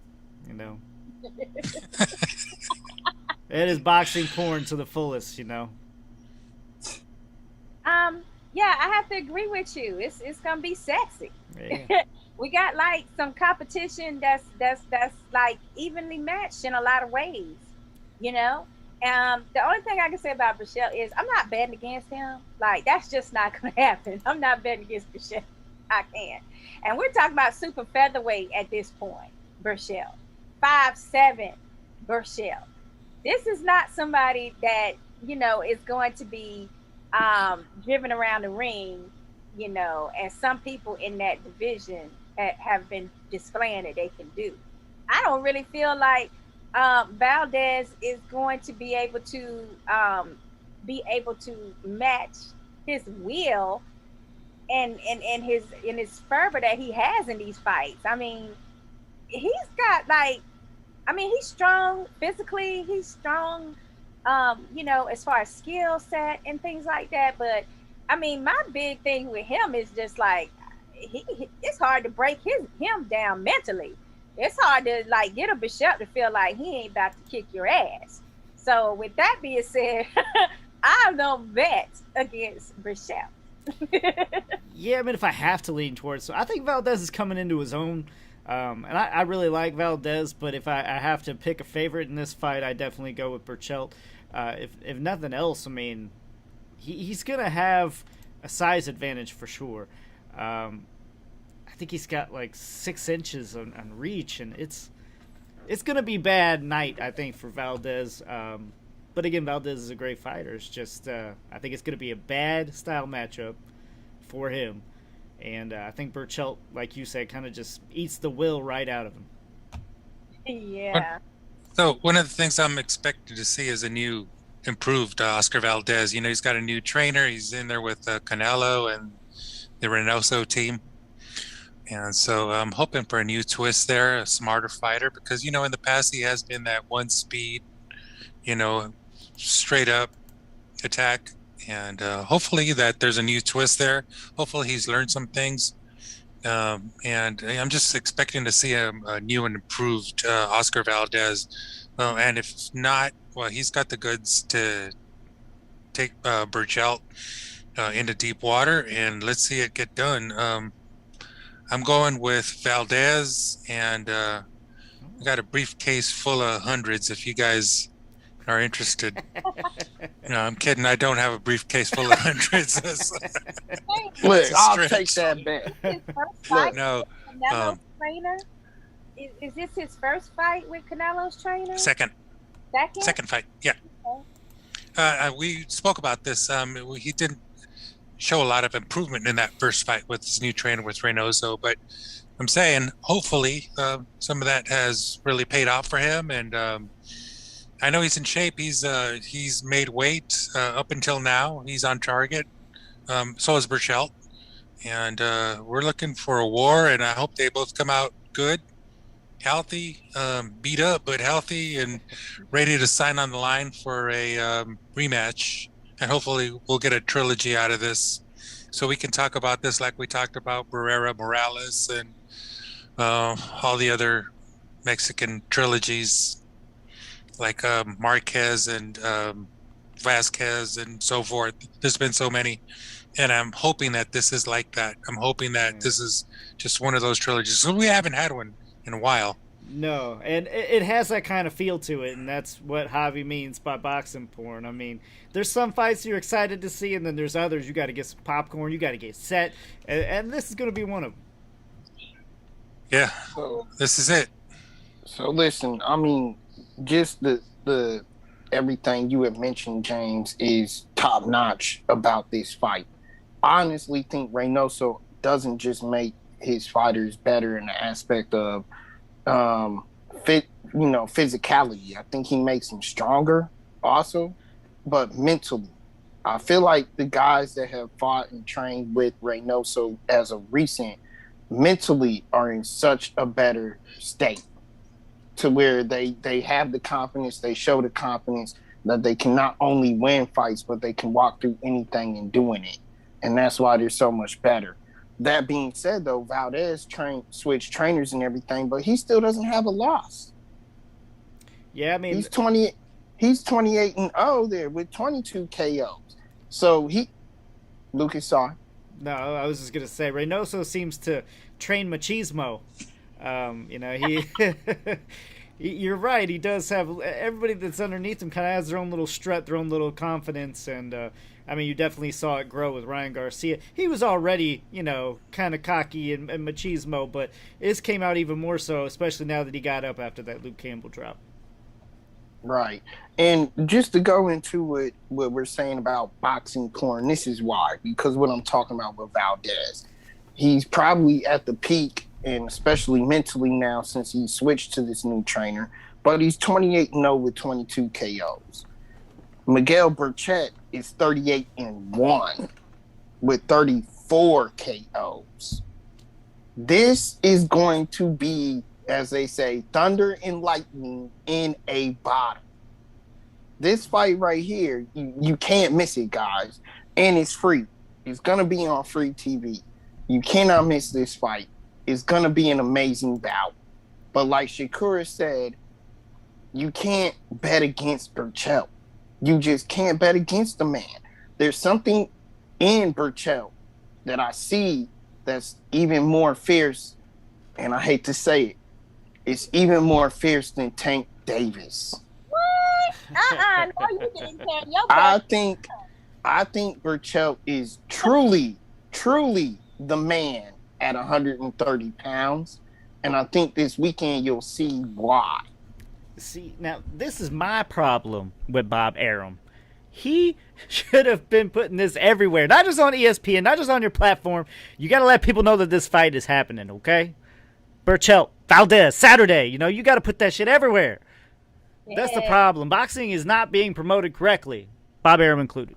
It is boxing porn to the fullest, Yeah, I have to agree with you. It's gonna be sexy. Yeah. We got like some competition that's like evenly matched in a lot of ways, The only thing I can say about Berchelt is I'm not betting against him. Like, that's just not gonna happen. I'm not betting against Berchelt. I can't. And we're talking about super featherweight at this point. Berchelt, 5'7", Berchelt. This is not somebody that is going to be driven around the ring, and some people in that division have been displaying that they can do. I don't really feel like Valdez is going to be able to match his will and his fervor that he has in these fights. I mean, he's got he's strong physically. He's strong, as far as skill set and things like that. But I mean, my big thing with him is just like it's hard to break him down mentally. It's hard to get a Berchelt to feel like he ain't about to kick your ass. So with that being said, I don't bet against Berchelt. Yeah, I mean, if I have to lean towards, so I think Valdez is coming into his own. And I really like Valdez, but if I have to pick a favorite in this fight, I definitely go with Berchelt. If nothing else, I mean, he's going to have a size advantage for sure. I think he's got 6 inches on reach, and it's going to be bad night, I think, for Valdez. But again, Valdez is a great fighter. It's just I think it's going to be a bad style matchup for him. And I think Berchelt, like you said, kind of just eats the will right out of him. Yeah. So one of the things I'm expected to see is a new, improved Oscar Valdez. He's got a new trainer. He's in there with Canelo and the Reynoso team. And so I'm hoping for a new twist there, a smarter fighter, because, in the past he has been that one speed, straight up attack. And hopefully that there's a new twist there. Hopefully he's learned some things. And I'm just expecting to see a new and improved Oscar Valdez. And if not, well, he's got the goods to take Berchelt into deep water, and let's see it get done. I'm going with Valdez, and we got a briefcase full of hundreds if you guys are interested. No, I'm kidding. I don't have a briefcase full of hundreds. Look, It's a I'll stretch. take that bet. His first fight No, with Canelo's trainer? Is this his first fight with Canelo's trainer? second fight. Yeah. We spoke about this. He didn't show a lot of improvement in that first fight with his new trainer with Reynoso, but I'm saying hopefully some of that has really paid off for him, and I know he's in shape. He's made weight up until now. He's on target. So is Berchelt, and we're looking for a war, and I hope they both come out good, healthy, beat up but healthy, and ready to sign on the line for a rematch. And hopefully we'll get a trilogy out of this, so we can talk about this like we talked about Barrera Morales and all the other Mexican trilogies, like Marquez and Vasquez and so forth. There's been so many, and I'm hoping that this is like that. I'm hoping that this is just one of those trilogies. So we haven't had one in a while. No, and it has that kind of feel to it, and that's what Javi means by boxing porn. I mean, there's some fights you're excited to see, and then there's others you got to get some popcorn, you got to get set, and this is going to be one of them. Yeah, So, this is it. so listen, I mean, just the everything you had mentioned, James, is top notch about this fight. I honestly think Reynoso doesn't just make his fighters better in the aspect of physicality. I think he makes them stronger also, but mentally. I feel like the guys that have fought and trained with Reynoso as of recent mentally are in such a better state to where they have the confidence, they show the confidence that they can not only win fights, but they can walk through anything and doing it. And that's why they're so much better. That being said, though, Valdez switched trainers and everything, but he still doesn't have a loss. Yeah, I mean, He's 28-0 there with 22 KOs. So Lucas saw. no, I was just gonna say Reynoso seems to train machismo. He you're right. He does have everybody that's underneath him kind of has their own little strut, their own little confidence, and I mean, you definitely saw it grow with Ryan Garcia. He was already, kind of cocky and machismo, but this came out even more so, especially now that he got up after that Luke Campbell drop. Right. And just to go into what we're saying about boxing porn, this is why. Because what I'm talking about with Valdez, he's probably at the peak, and especially mentally now since he switched to this new trainer, but he's 28-0 with 22 KOs. Miguel Berchelt is 38-1 with 34 KOs. This is going to be, as they say, thunder and lightning in a bottle. This fight right here, you can't miss it, guys. And it's free. It's going to be on free TV. You cannot miss this fight. It's going to be an amazing bout. But like Shakura said, you can't bet against Berchelt. You just can't bet against the man. There's something in Berchelt that I see that's even more fierce, and I hate to say it, it's even more fierce than Tank Davis. What? No, you didn't tell your I think Berchelt is truly the man at 130 pounds, and I think this weekend you'll see why. See, now, this is my problem with Bob Arum. He should have been putting this everywhere, not just on ESPN, not just on your platform. You got to let people know that this fight is happening, okay? Berchelt, Valdez, Saturday, you got to put that shit everywhere. Yeah. That's the problem. Boxing is not being promoted correctly, Bob Arum included.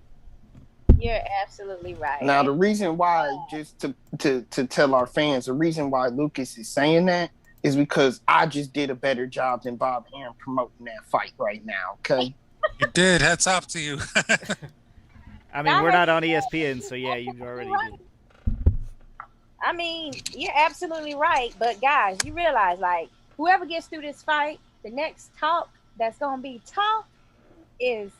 You're absolutely right. Now, the reason why, just to tell our fans, the reason why Lucas is saying that is because I just did a better job than Bob Arum promoting that fight right now, okay? You did. Hats off to you. I mean, we're not on ESPN, so yeah, you already did. I mean, you're absolutely right. But guys, you realize, like, whoever gets through this fight, the next talk that's going to be talk is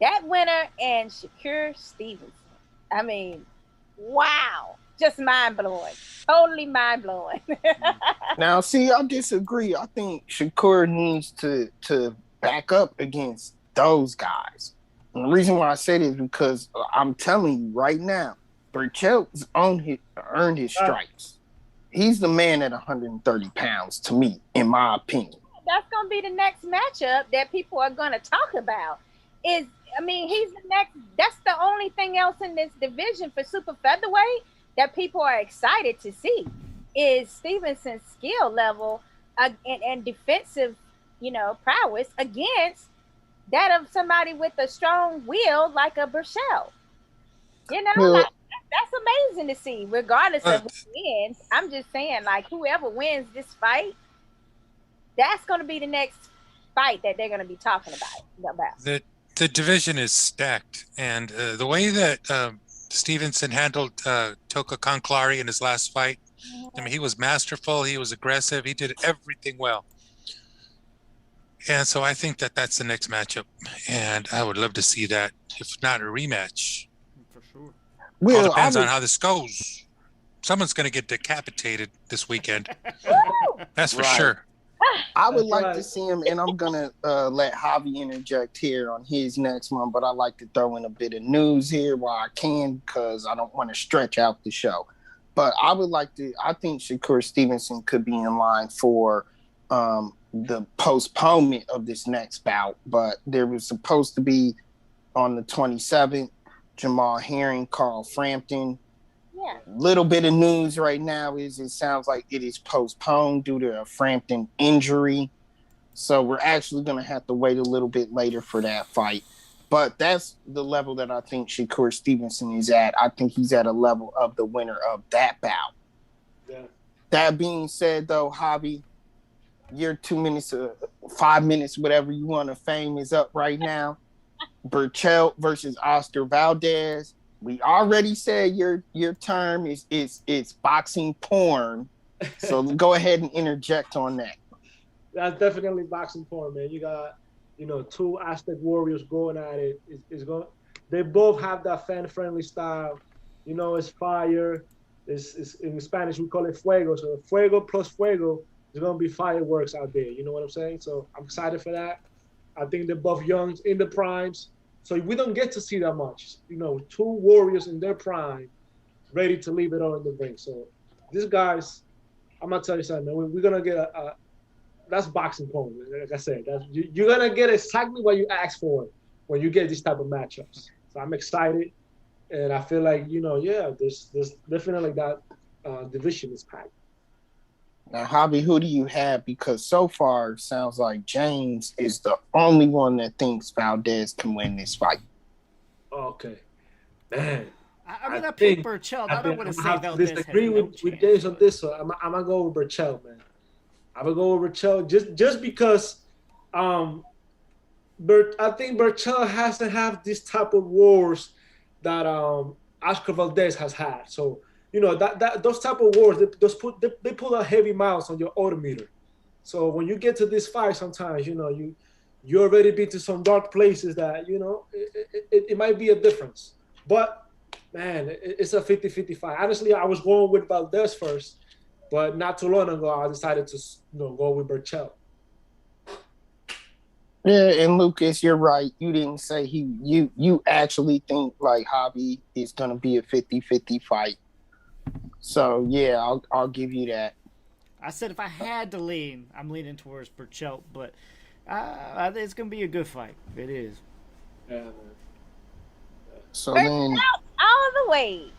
That winner and Shakur Stevenson. I mean, wow. Just mind blowing. Totally mind blowing. Now, see, I disagree. I think Shakur needs to back up against those guys. And the reason why I say this is because I'm telling you right now, Berchelt's earned his stripes. He's the man at 130 pounds, to me, in my opinion. That's going to be the next matchup that people are going to talk about. He's the next. That's the only thing else in this division for super featherweight that people are excited to see is Stevenson's skill level and defensive, prowess against that of somebody with a strong will like a Berchelt. That's amazing to see, regardless of who wins. I'm just saying, like, whoever wins this fight, that's going to be the next fight that they're going to be talking about. The division is stacked, and the way that Stevenson handled Toka Konklari in his last fight, I mean, he was masterful, he was aggressive, he did everything well. And so I think that that's the next matchup, and I would love to see that, if not a rematch. For sure. Well, all depends on how this goes. Someone's going to get decapitated this weekend. That's for sure. I would like to see him, and I'm going to let Javi interject here on his next one, but I like to throw in a bit of news here while I can because I don't want to stretch out the show. But I think Shakur Stevenson could be in line for the postponement of this next bout, but there was supposed to be on the 27th, Jamal Herring, Carl Frampton. Yeah. Little bit of news right now is it sounds like it is postponed due to a Frampton injury. So we're actually going to have to wait a little bit later for that fight. But that's the level that I think Shakur Stevenson is at. I think he's at a level of the winner of that bout. Yeah. That being said, though, Javi, your 2 minutes, 5 minutes, whatever you want to fame is up right now. Berchelt versus Oscar Valdez. We already said your term is boxing porn. So go ahead and interject on that. That's definitely boxing porn, man. You got, two Aztec warriors going at it. They both have that fan-friendly style. It's fire. It's in Spanish we call it fuego. So fuego plus fuego, there's gonna be fireworks out there. You know what I'm saying? So I'm excited for that. I think they're both young in the primes. So we don't get to see that much. Two warriors in their prime, ready to leave it all in the ring. So these guys, I'm gonna tell you something, man. We're gonna get that's boxing porn. Like I said, you're gonna get exactly what you asked for when you get these type of matchups. So I'm excited, and I feel like there's definitely that division is packed. Now, Javi, who do you have? Because so far, it sounds like James is the only one that thinks Valdez can win this fight. Okay. Man. I picked Berchelt. I don't want to say Valdez disagree with James on this, so I'm going to go with Berchelt, man. I'm going to go with Berchelt just because I think Berchelt hasn't had this type of wars that Oscar Valdez has had. So, those type of wars, they put a heavy miles on your odometer. So when you get to this fight, sometimes you already been to some dark places that it might be a difference. But man, it's a 50-50 fight. Honestly, I was going with Valdez first, but not too long ago I decided to go with Berchelt. Yeah, and Lucas, you're right. You didn't say you actually think like Javi is gonna be a 50-50 fight. So, yeah, I'll give you that. I said if I had to lean, I'm leaning towards Berchelt, but it's going to be a good fight. It is. Yeah, man. So then, all the way.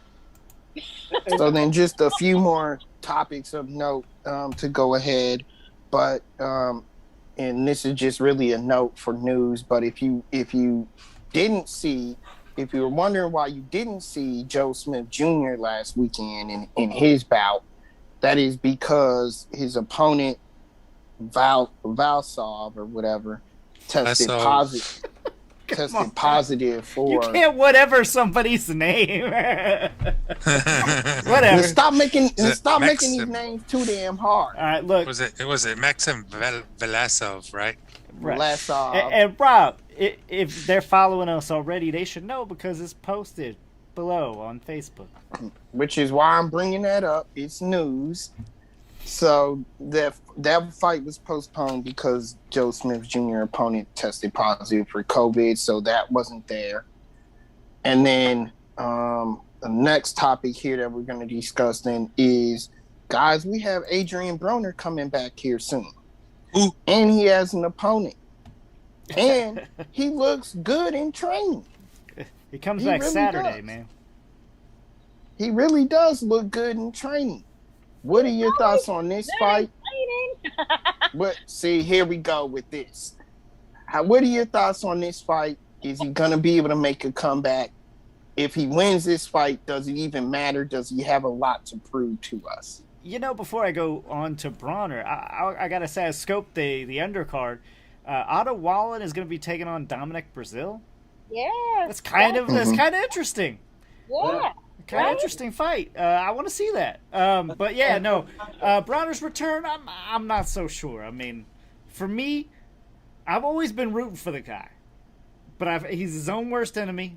So then just a few more topics of note to go ahead. But, and this is just really a note for news, but if you were wondering why you didn't see Joe Smith Jr. last weekend in his bout, that is because his opponent, Valsov or whatever, tested positive for... You can't whatever somebody's name. Whatever. Stop making these names too damn hard. All right, look. It was Maxim Velasov, right? Right. Velasov. And Rob, if they're following us already, they should know because it's posted below on Facebook. Which is why I'm bringing that up. It's news. So that fight was postponed because Joe Smith Jr. opponent tested positive for COVID, so that wasn't there. And then the next topic here that we're going to discuss then is, guys, we have Adrian Broner coming back here soon. Ooh. And he has an opponent. And he looks good in training. He comes back really Saturday, does. man. He really does look good in training. What are your thoughts on this fight? See, here we go with this. What are your thoughts on this fight? Is he going to be able to make a comeback? If he wins this fight, does it even matter? Does he have a lot to prove to us? You know, before I go on to Broner, I got to say, I scoped the undercard. Otto Wallen is going to be taking on Dominic Brazil. Yeah. That's kind of interesting. Yeah. Kind of interesting fight. I want to see that. But yeah, no. Broner's return, I'm not so sure. I mean, for me, I've always been rooting for the guy, but he's his own worst enemy,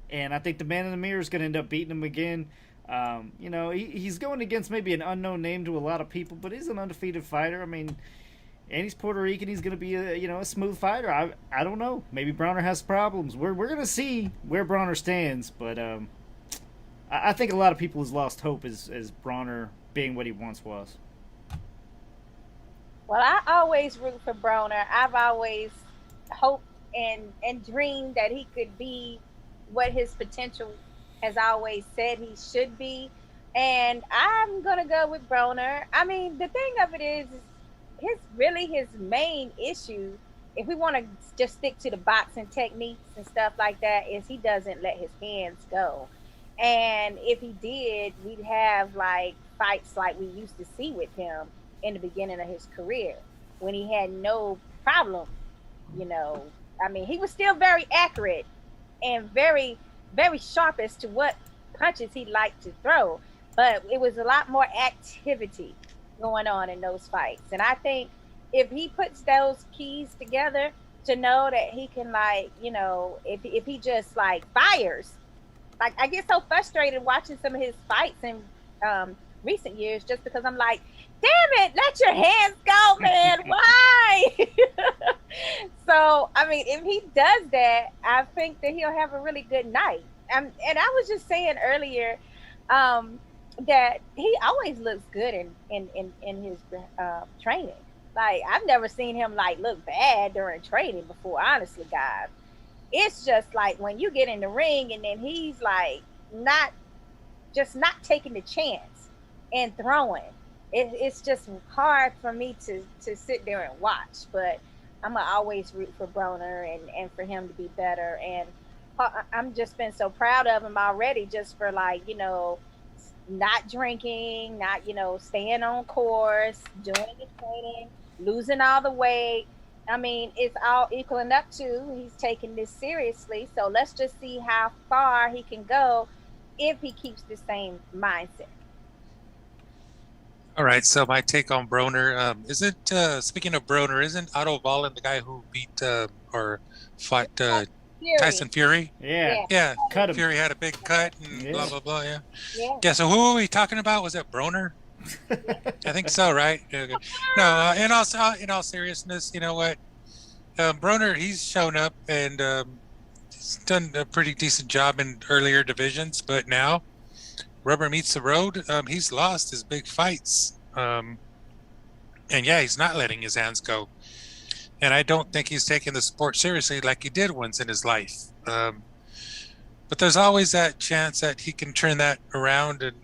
and I think the man in the mirror is going to end up beating him again. You know, he's going against maybe an unknown name to a lot of people, but he's an undefeated fighter. I mean, and he's Puerto Rican. He's going to be a smooth fighter. I don't know. Maybe Broner has problems. We're going to see where Broner stands, but I think a lot of people has lost hope as Broner being what he once was. Well, I always root for Broner. I've always hoped and dreamed that he could be what his potential has always said he should be. And I'm going to go with Broner. I mean, the thing of it is his main issue, if we want to just stick to the boxing techniques and stuff like that, is he doesn't let his hands go. And if he did, we'd have like fights like we used to see with him in the beginning of his career when he had no problem. You know, I mean, he was still very accurate and very, very sharp as to what punches he liked to throw, but it was a lot more activity going on in those fights. And I think if he puts those keys together to know that he can, like, you know, if he just like fires. Like, I get so frustrated watching some of his fights in recent years just because I'm like, damn it, let your hands go, man. Why? So, I mean, if he does that, I think that he'll have a really good night. And I was just saying earlier that he always looks good in his training. Like, I've never seen him, like, look bad during training before, honestly, guys. It's just like when you get in the ring and then he's like not taking the chance and throwing. It's just hard for me to sit there and watch. But I'm gonna always root for Broner and for him to be better. And I'm just been so proud of him already, just for, like, you know, not drinking, not, you know, staying on course, doing the training, losing all the weight. I mean, it's all equaling up to he's taking this seriously. So let's just see how far he can go if he keeps the same mindset. All right. So my take on Broner, speaking of Broner, isn't Otto Wallen the guy who beat or fought Tyson Fury? Yeah. Cut him. Fury had a big cut and blah, blah, blah. Yeah. Yeah. So who are we talking about? Was it Broner? I think so, right? No, in all seriousness, you know what? Broner, he's shown up and he's done a pretty decent job in earlier divisions, but now rubber meets the road. He's lost his big fights, and yeah, he's not letting his hands go. And I don't think he's taking the sport seriously like he did once in his life. But there's always that chance that he can turn that around and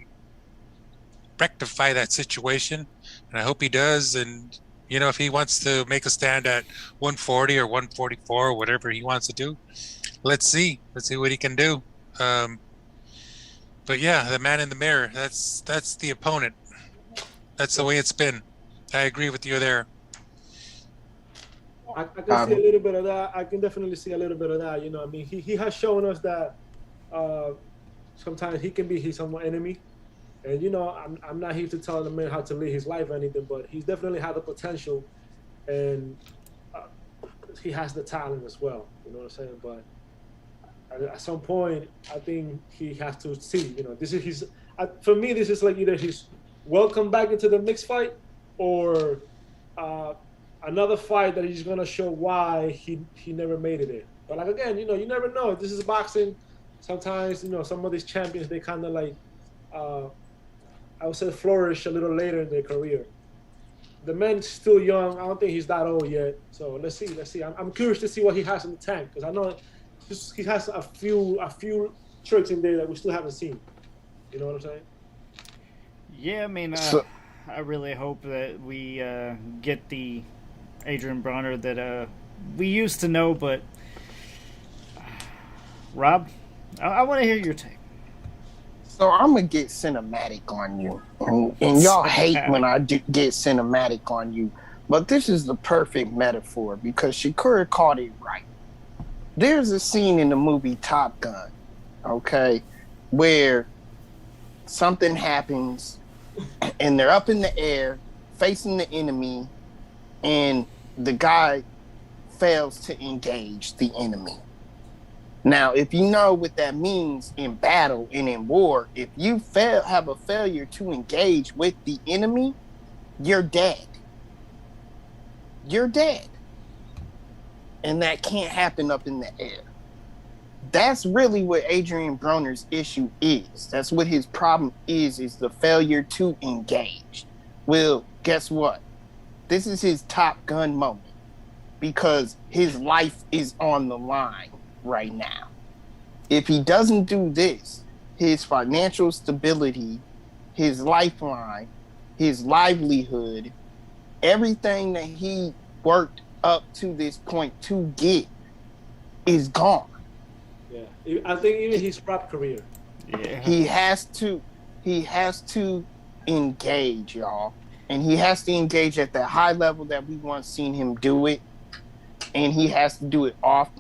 rectify that situation, and I hope he does. And you know, if he wants to make a stand at 140 or 144 or whatever he wants to do, let's see what he can do. But yeah, the man in the mirror, that's the opponent. That's the way it's been. I agree with you there. I can see a little bit of that. I can definitely see a little bit of that. You know, I mean, he has shown us that sometimes he can be his own enemy. And, you know, I'm not here to tell the man how to live his life or anything, but he's definitely had the potential, and he has the talent as well. You know what I'm saying? But at some point, I think he has to see. This is his. For me, this is like either his welcome back into the mixed fight, or another fight that he's gonna show why he never made it in. But like again, you never know. This is boxing. Sometimes some of these champions, they kind of like I would say flourish a little later in their career. The man's still young. I don't think he's that old yet. So let's see. I'm curious to see what he has in the tank, because I know he has a few tricks in there that we still haven't seen. You know what I'm saying? Yeah, I mean, I really hope that we get the Adrian Broner that we used to know. But Rob, I want to hear your take. So I'm gonna get cinematic on you, and y'all hate when I get cinematic on you, but this is the perfect metaphor because Shakur caught it right. There's a scene in the movie Top Gun, okay, where something happens and they're up in the air facing the enemy, and the guy fails to engage the enemy. Now, if you know what that means in battle and in war, if you have a failure to engage with the enemy, you're dead. You're dead. And that can't happen up in the air. That's really what Adrian Broner's issue is. That's what his problem is the failure to engage. Well, guess what? This is his Top Gun moment because his life is on the line right now. If he doesn't do this, his financial stability, his lifeline, his livelihood, everything that he worked up to this point to get is gone. Yeah, I think even his rap career. Yeah. He has to engage, y'all. And he has to engage at that high level that we once seen him do it. And he has to do it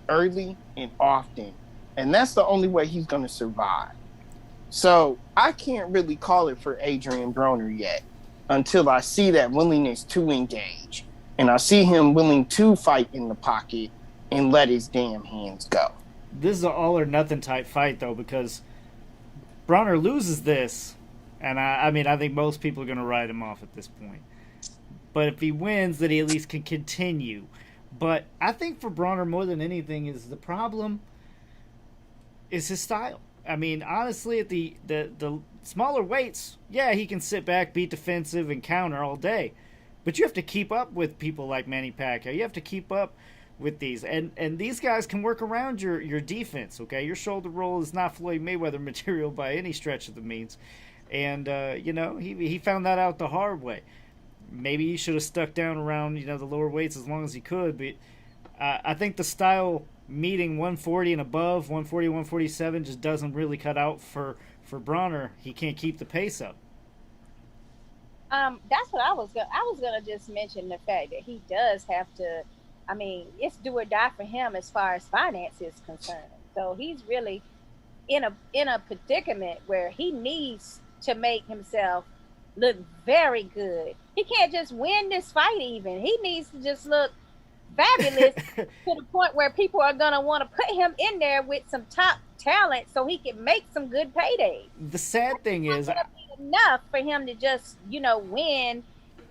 early and often. And that's the only way he's going to survive. So I can't really call it for Adrian Broner yet until I see that willingness to engage. And I see him willing to fight in the pocket and let his damn hands go. This is an all or nothing type fight, though, because Broner loses this. And I mean, I think most people are going to write him off at this point. But if he wins, then he at least can continue. But I think for Broner, more than anything, is the problem is his style. I mean, honestly, at the smaller weights, yeah, he can sit back, be defensive, and counter all day. But you have to keep up with people like Manny Pacquiao. You have to keep up with these. And these guys can work around your defense, okay? Your shoulder roll is not Floyd Mayweather material by any stretch of the means. And, he found that out the hard way. Maybe he should have stuck down around, the lower weights as long as he could. But I think the style meeting 140 and above, 140, 147, just doesn't really cut out for Broner. He can't keep the pace up. That's what I was gonna just mention, the fact that he does have to. I mean, it's do or die for him as far as finance is concerned. So he's really in a predicament where he needs to make himself look very good. He can't just win this fight even. He needs to just look fabulous to the point where people are going to want to put him in there with some top talent so he can make some good paydays. The sad thing is, it's be enough for him to just, win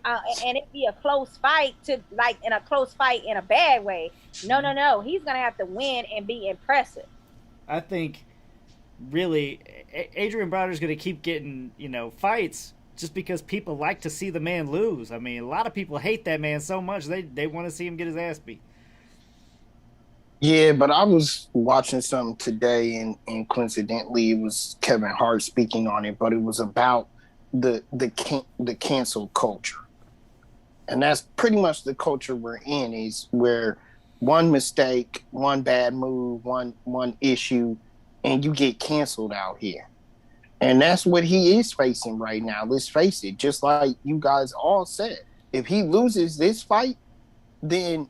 and it be a close fight in a close fight in a bad way. No. He's going to have to win and be impressive. I think really Adrian Broner's going to keep getting, fights just because people like to see the man lose. I mean, a lot of people hate that man so much they want to see him get his ass beat. Yeah, but I was watching something today, and coincidentally, it was Kevin Hart speaking on it, but it was about the cancel culture. And that's pretty much the culture we're in, is where one mistake, one bad move, one issue, and you get canceled out here. And that's what he is facing right now. Let's face it, just like you guys all said. If he loses this fight, then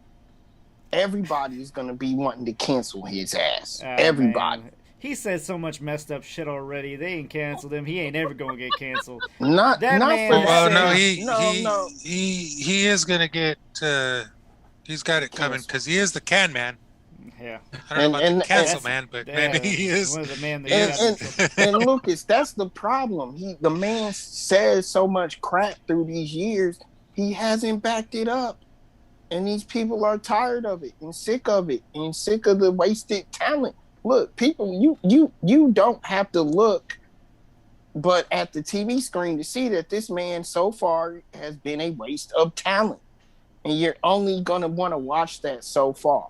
everybody is going to be wanting to cancel his ass. Everybody. Man. He said so much messed up shit already. They ain't canceled him. He ain't ever going to get canceled. Not man. Well, no, he is going to get. He's got it coming because he is the can man. Yeah. I don't know about And- the cancel and- man, but Yeah, maybe he is. one of the man that And, got and, himself- and Lucas, that's the problem. The man says so much crap through these years, he hasn't backed it up. And these people are tired of it and sick of it and sick of the wasted talent. Look, people, you don't have to look but at the TV screen to see that this man so far has been a waste of talent. And you're only gonna want to watch that so far.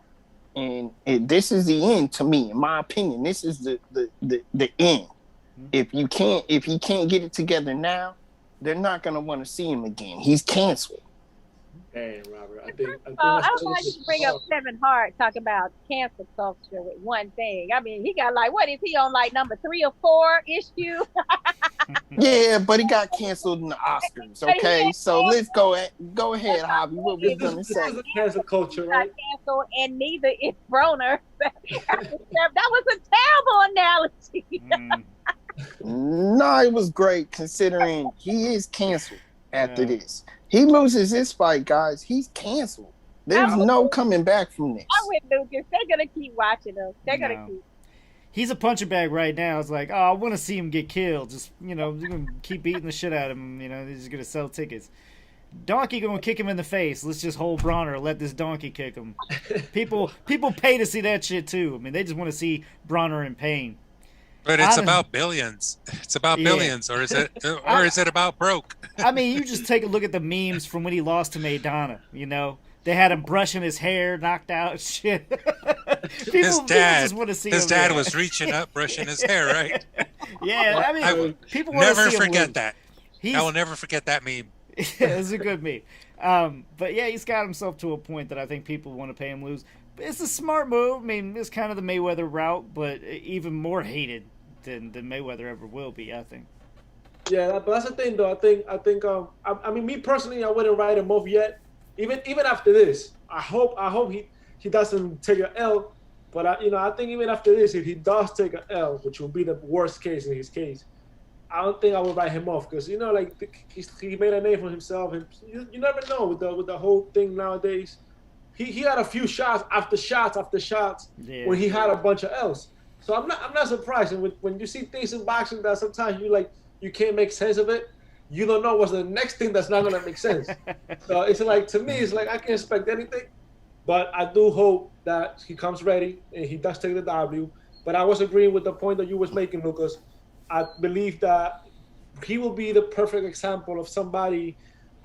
And this is the end to me, in my opinion. This is the end. If he can't get it together now, they're not gonna want to see him again. He's canceled. Damn, Robert. I think I that's want you to bring up Kevin Hart talking about cancel culture with one thing. I mean, he got like, what is he on, like number 3 or 4 issue? Yeah, but he got canceled in the Oscars. Okay, so let's go ahead, Javi. What we gonna this say? is a cancel culture, Not right? canceled, and neither is Broner. That was a terrible analogy. No, it was great considering he is canceled after Yeah. this. He loses this fight, guys. He's canceled. There's no coming back from this. I'm with Lucas. They're gonna keep watching him. They're gonna No. keep. He's a punching bag right now. It's like, oh, I want to see him get killed. Just, you're gonna keep beating the shit out of him. They're just gonna sell tickets. Donkey gonna kick him in the face. Let's just hold Broner. Let this donkey kick him. People pay to see that shit too. I mean, they just want to see Broner in pain. But it's about billions. It's about Yeah. billions, or is it about broke? I mean, you just take a look at the memes from when he lost to Maidana. They had him brushing his hair, knocked out, shit. His people dad, just want to see his him, dad yeah. was reaching up, brushing his hair, right? Yeah, I mean, I will people want to never see him forget lose. that. He's, I will never forget that meme. it's a good meme. But yeah, he's got himself to a point that I think people want to pay him lose. But it's a smart move. I mean, it's kind of the Mayweather route, but even more hated than Mayweather ever will be, I think. Yeah, but that's the thing, though. I mean, me personally, I wouldn't write him off yet. Even after this, I hope he doesn't take an L. But I think even after this, if he does take an L, which will be the worst case in his case, I don't think I would write him off because he made a name for himself, and you never know with the whole thing nowadays. He had a few shots after shots after shots when he had a bunch of L's. So I'm not surprised. And when you see things in boxing that sometimes you can't make sense of it, you don't know what's the next thing that's not gonna make sense. So it's like, to me, it's like I can't expect anything, but I do hope that he comes ready and he does take the W. But I was agreeing with the point that you was making, Lucas. I believe that he will be the perfect example of somebody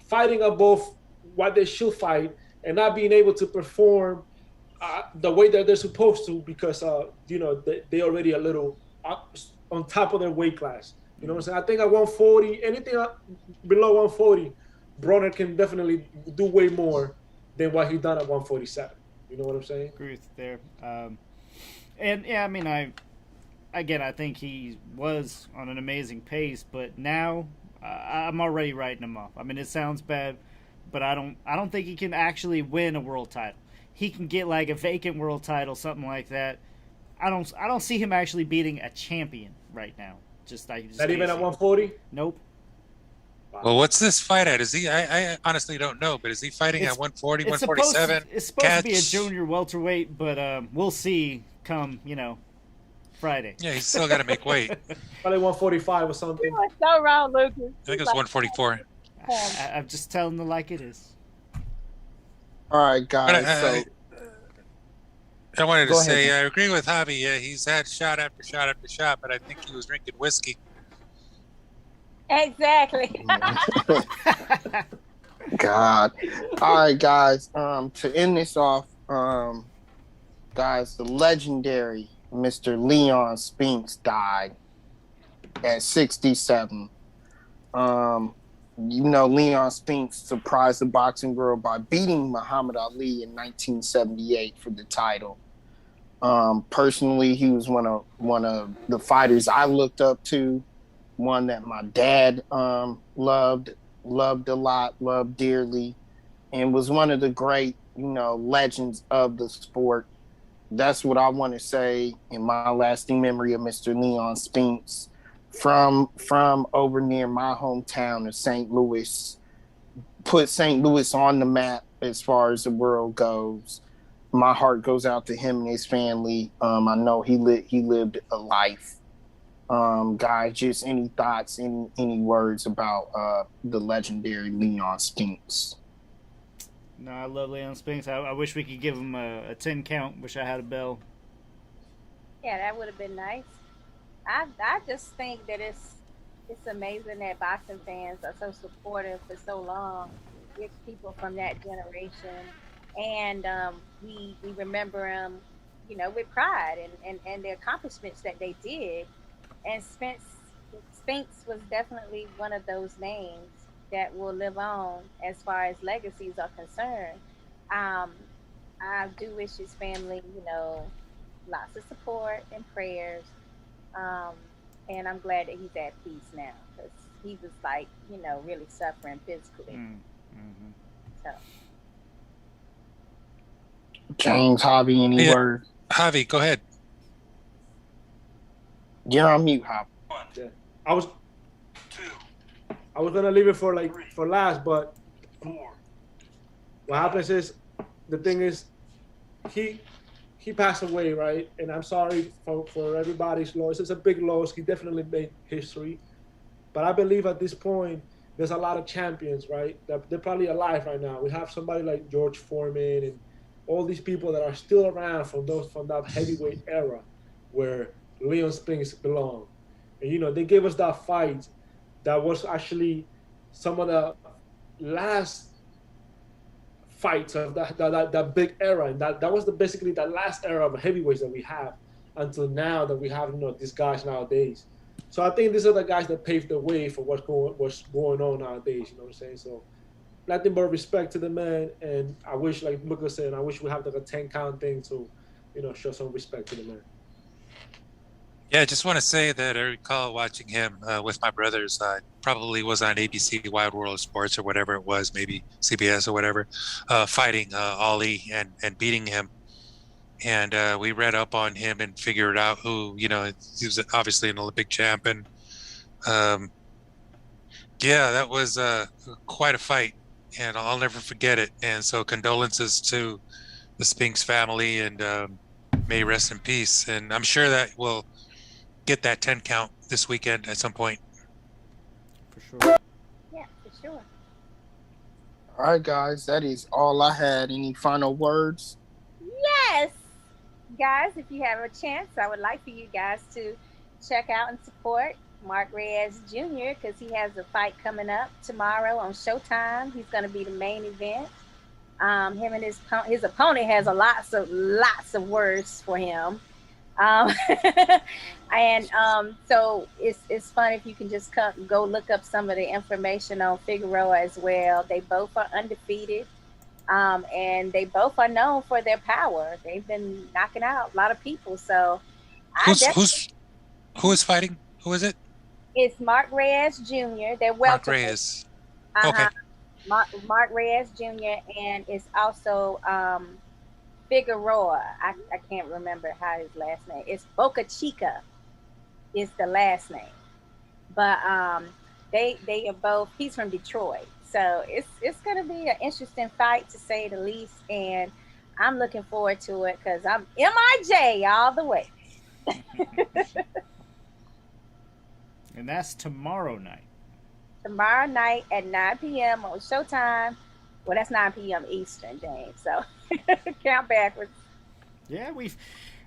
fighting above what they should fight and not being able to perform the way that they're supposed to because they already a little on top of their weight class. You know what I'm saying? I think at 140, anything below 140, Broner can definitely do way more than what he done at 147. You know what I'm saying? Agree with there. And yeah, I mean, I think he was on an amazing pace, but now I'm already writing him off. I mean, it sounds bad, but I don't think he can actually win a world title. He can get like a vacant world title, something like that. I don't see him actually beating a champion right now. I just Not even can't at see it. 140? Nope. Well, what's this fight at? Is he? I honestly don't know, but is he fighting at 140, 147? It's supposed to be a junior welterweight, but we'll see come Friday. Yeah, he's still got to make weight. Probably 145 or something. You are so wrong, Lucas. I think it's 144. I'm just telling the like it is. All right, guys. I wanted to Go say ahead. I agree with Javi. Yeah, he's had shot after shot after shot, but I think he was drinking whiskey. Exactly. God. All right, guys. To end this off, guys, the legendary Mr. Leon Spinks died at 67. Leon Spinks surprised the boxing world by beating Muhammad Ali in 1978 for the title. Personally, he was one of the fighters I looked up to, one that my dad loved a lot, loved dearly, and was one of the great, legends of the sport. That's what I want to say in my lasting memory of Mr. Leon Spinks from over near my hometown of St. Louis. Put St. Louis on the map as far as the world goes. My heart goes out to him and his family. I know he lived a life. Guys, just any thoughts, any words about the legendary Leon Spinks? No, I love Leon Spinks. I wish we could give him a 10 count. Wish I had a bell. Yeah, that would have been nice. I just think that it's amazing that boxing fans are so supportive for so long with people from that generation, and we remember them, with pride and the accomplishments that they did. And Spinks was definitely one of those names that will live on as far as legacies are concerned. Um, I do wish his family, lots of support and prayers. Um, and I'm glad that he's at peace now because he was like, really suffering physically. Mm-hmm. So, James, Javi, any Yeah. word? Javi, go ahead. You're on mute, Javi. Yeah. I was gonna leave it for last, but what happens is the thing is he passed away, right? And I'm sorry for everybody's loss. It's a big loss. He definitely made history. But I believe at this point there's a lot of champions, right? They're probably alive right now. We have somebody like George Foreman and all these people that are still around from that heavyweight era where Leon Spinks belonged. And they gave us that fight that was actually some of the last fights of that big era, and that was basically the last era of heavyweights that we have until now that we have these guys nowadays. So I think these are the guys that paved the way for what's going on nowadays. You know what I'm saying? So nothing but respect to the man, and I wish, like Miguel said, I wish we have a 10 count thing to show some respect to the man. Yeah, I just want to say that I recall watching him with my brothers. Probably was on ABC Wide World of Sports or whatever it was, maybe CBS or whatever, fighting Ali and beating him. And we read up on him and figured out who, he was obviously an Olympic champ. And yeah, that was quite a fight, and I'll never forget it. And so condolences to the Spinks family, and may rest in peace. And I'm sure that will get that 10 count this weekend at some point. For sure. yeah, for sure. All right, guys, that is all I had. Any final words? Yes, guys, if you have a chance, I would like for you guys to check out and support Mark Reyes Jr. because he has a fight coming up tomorrow on Showtime. He's going to be the main event. Him and his opponent has lots of words for him. And so it's fun if you can just go look up some of the information on Figueroa as well. They both are undefeated, and they both are known for their power. They've been knocking out a lot of people. So Who is fighting? Who is it? It's Mark Reyes Jr. They're Mark welterweight. Reyes. Uh-huh. Okay. Mark Reyes Jr. and it's also Figueroa. I can't remember how his last name. It's Boca Chica is the last name. But they are both, he's from Detroit. So it's gonna be an interesting fight to say the least, and I'm looking forward to it because I'm MIJ all the way. And that's tomorrow night. Tomorrow night at 9 p.m. on Showtime. Well, that's 9 p.m. Eastern, James. So count backwards. Yeah,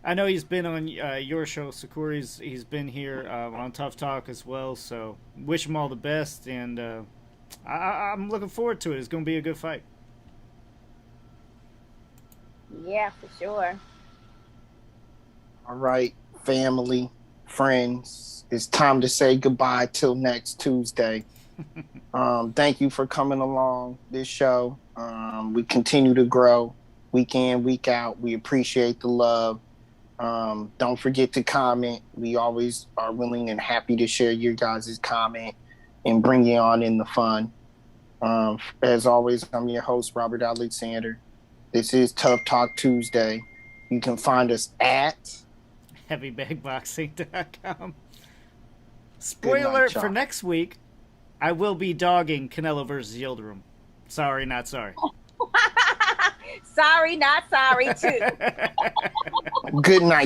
I know he's been on your show, Sakura. He's been here on Tough Talk as well. So wish him all the best, and I'm looking forward to it. It's going to be a good fight. Yeah, for sure. All right, family, friends, it's time to say goodbye till next Tuesday. Thank you for coming along this show. We continue to grow week in, week out. We appreciate the love. Don't forget to comment. We always are willing and happy to share your guys' comment and bring you on in the fun. As always, I'm your host, Robert Alexander. This is Tough Talk Tuesday. You can find us at heavybagboxing.com. Spoiler alert for next week, I will be dogging Canelo versus Yildirim. Sorry, not sorry. Sorry, not sorry, too. Good night.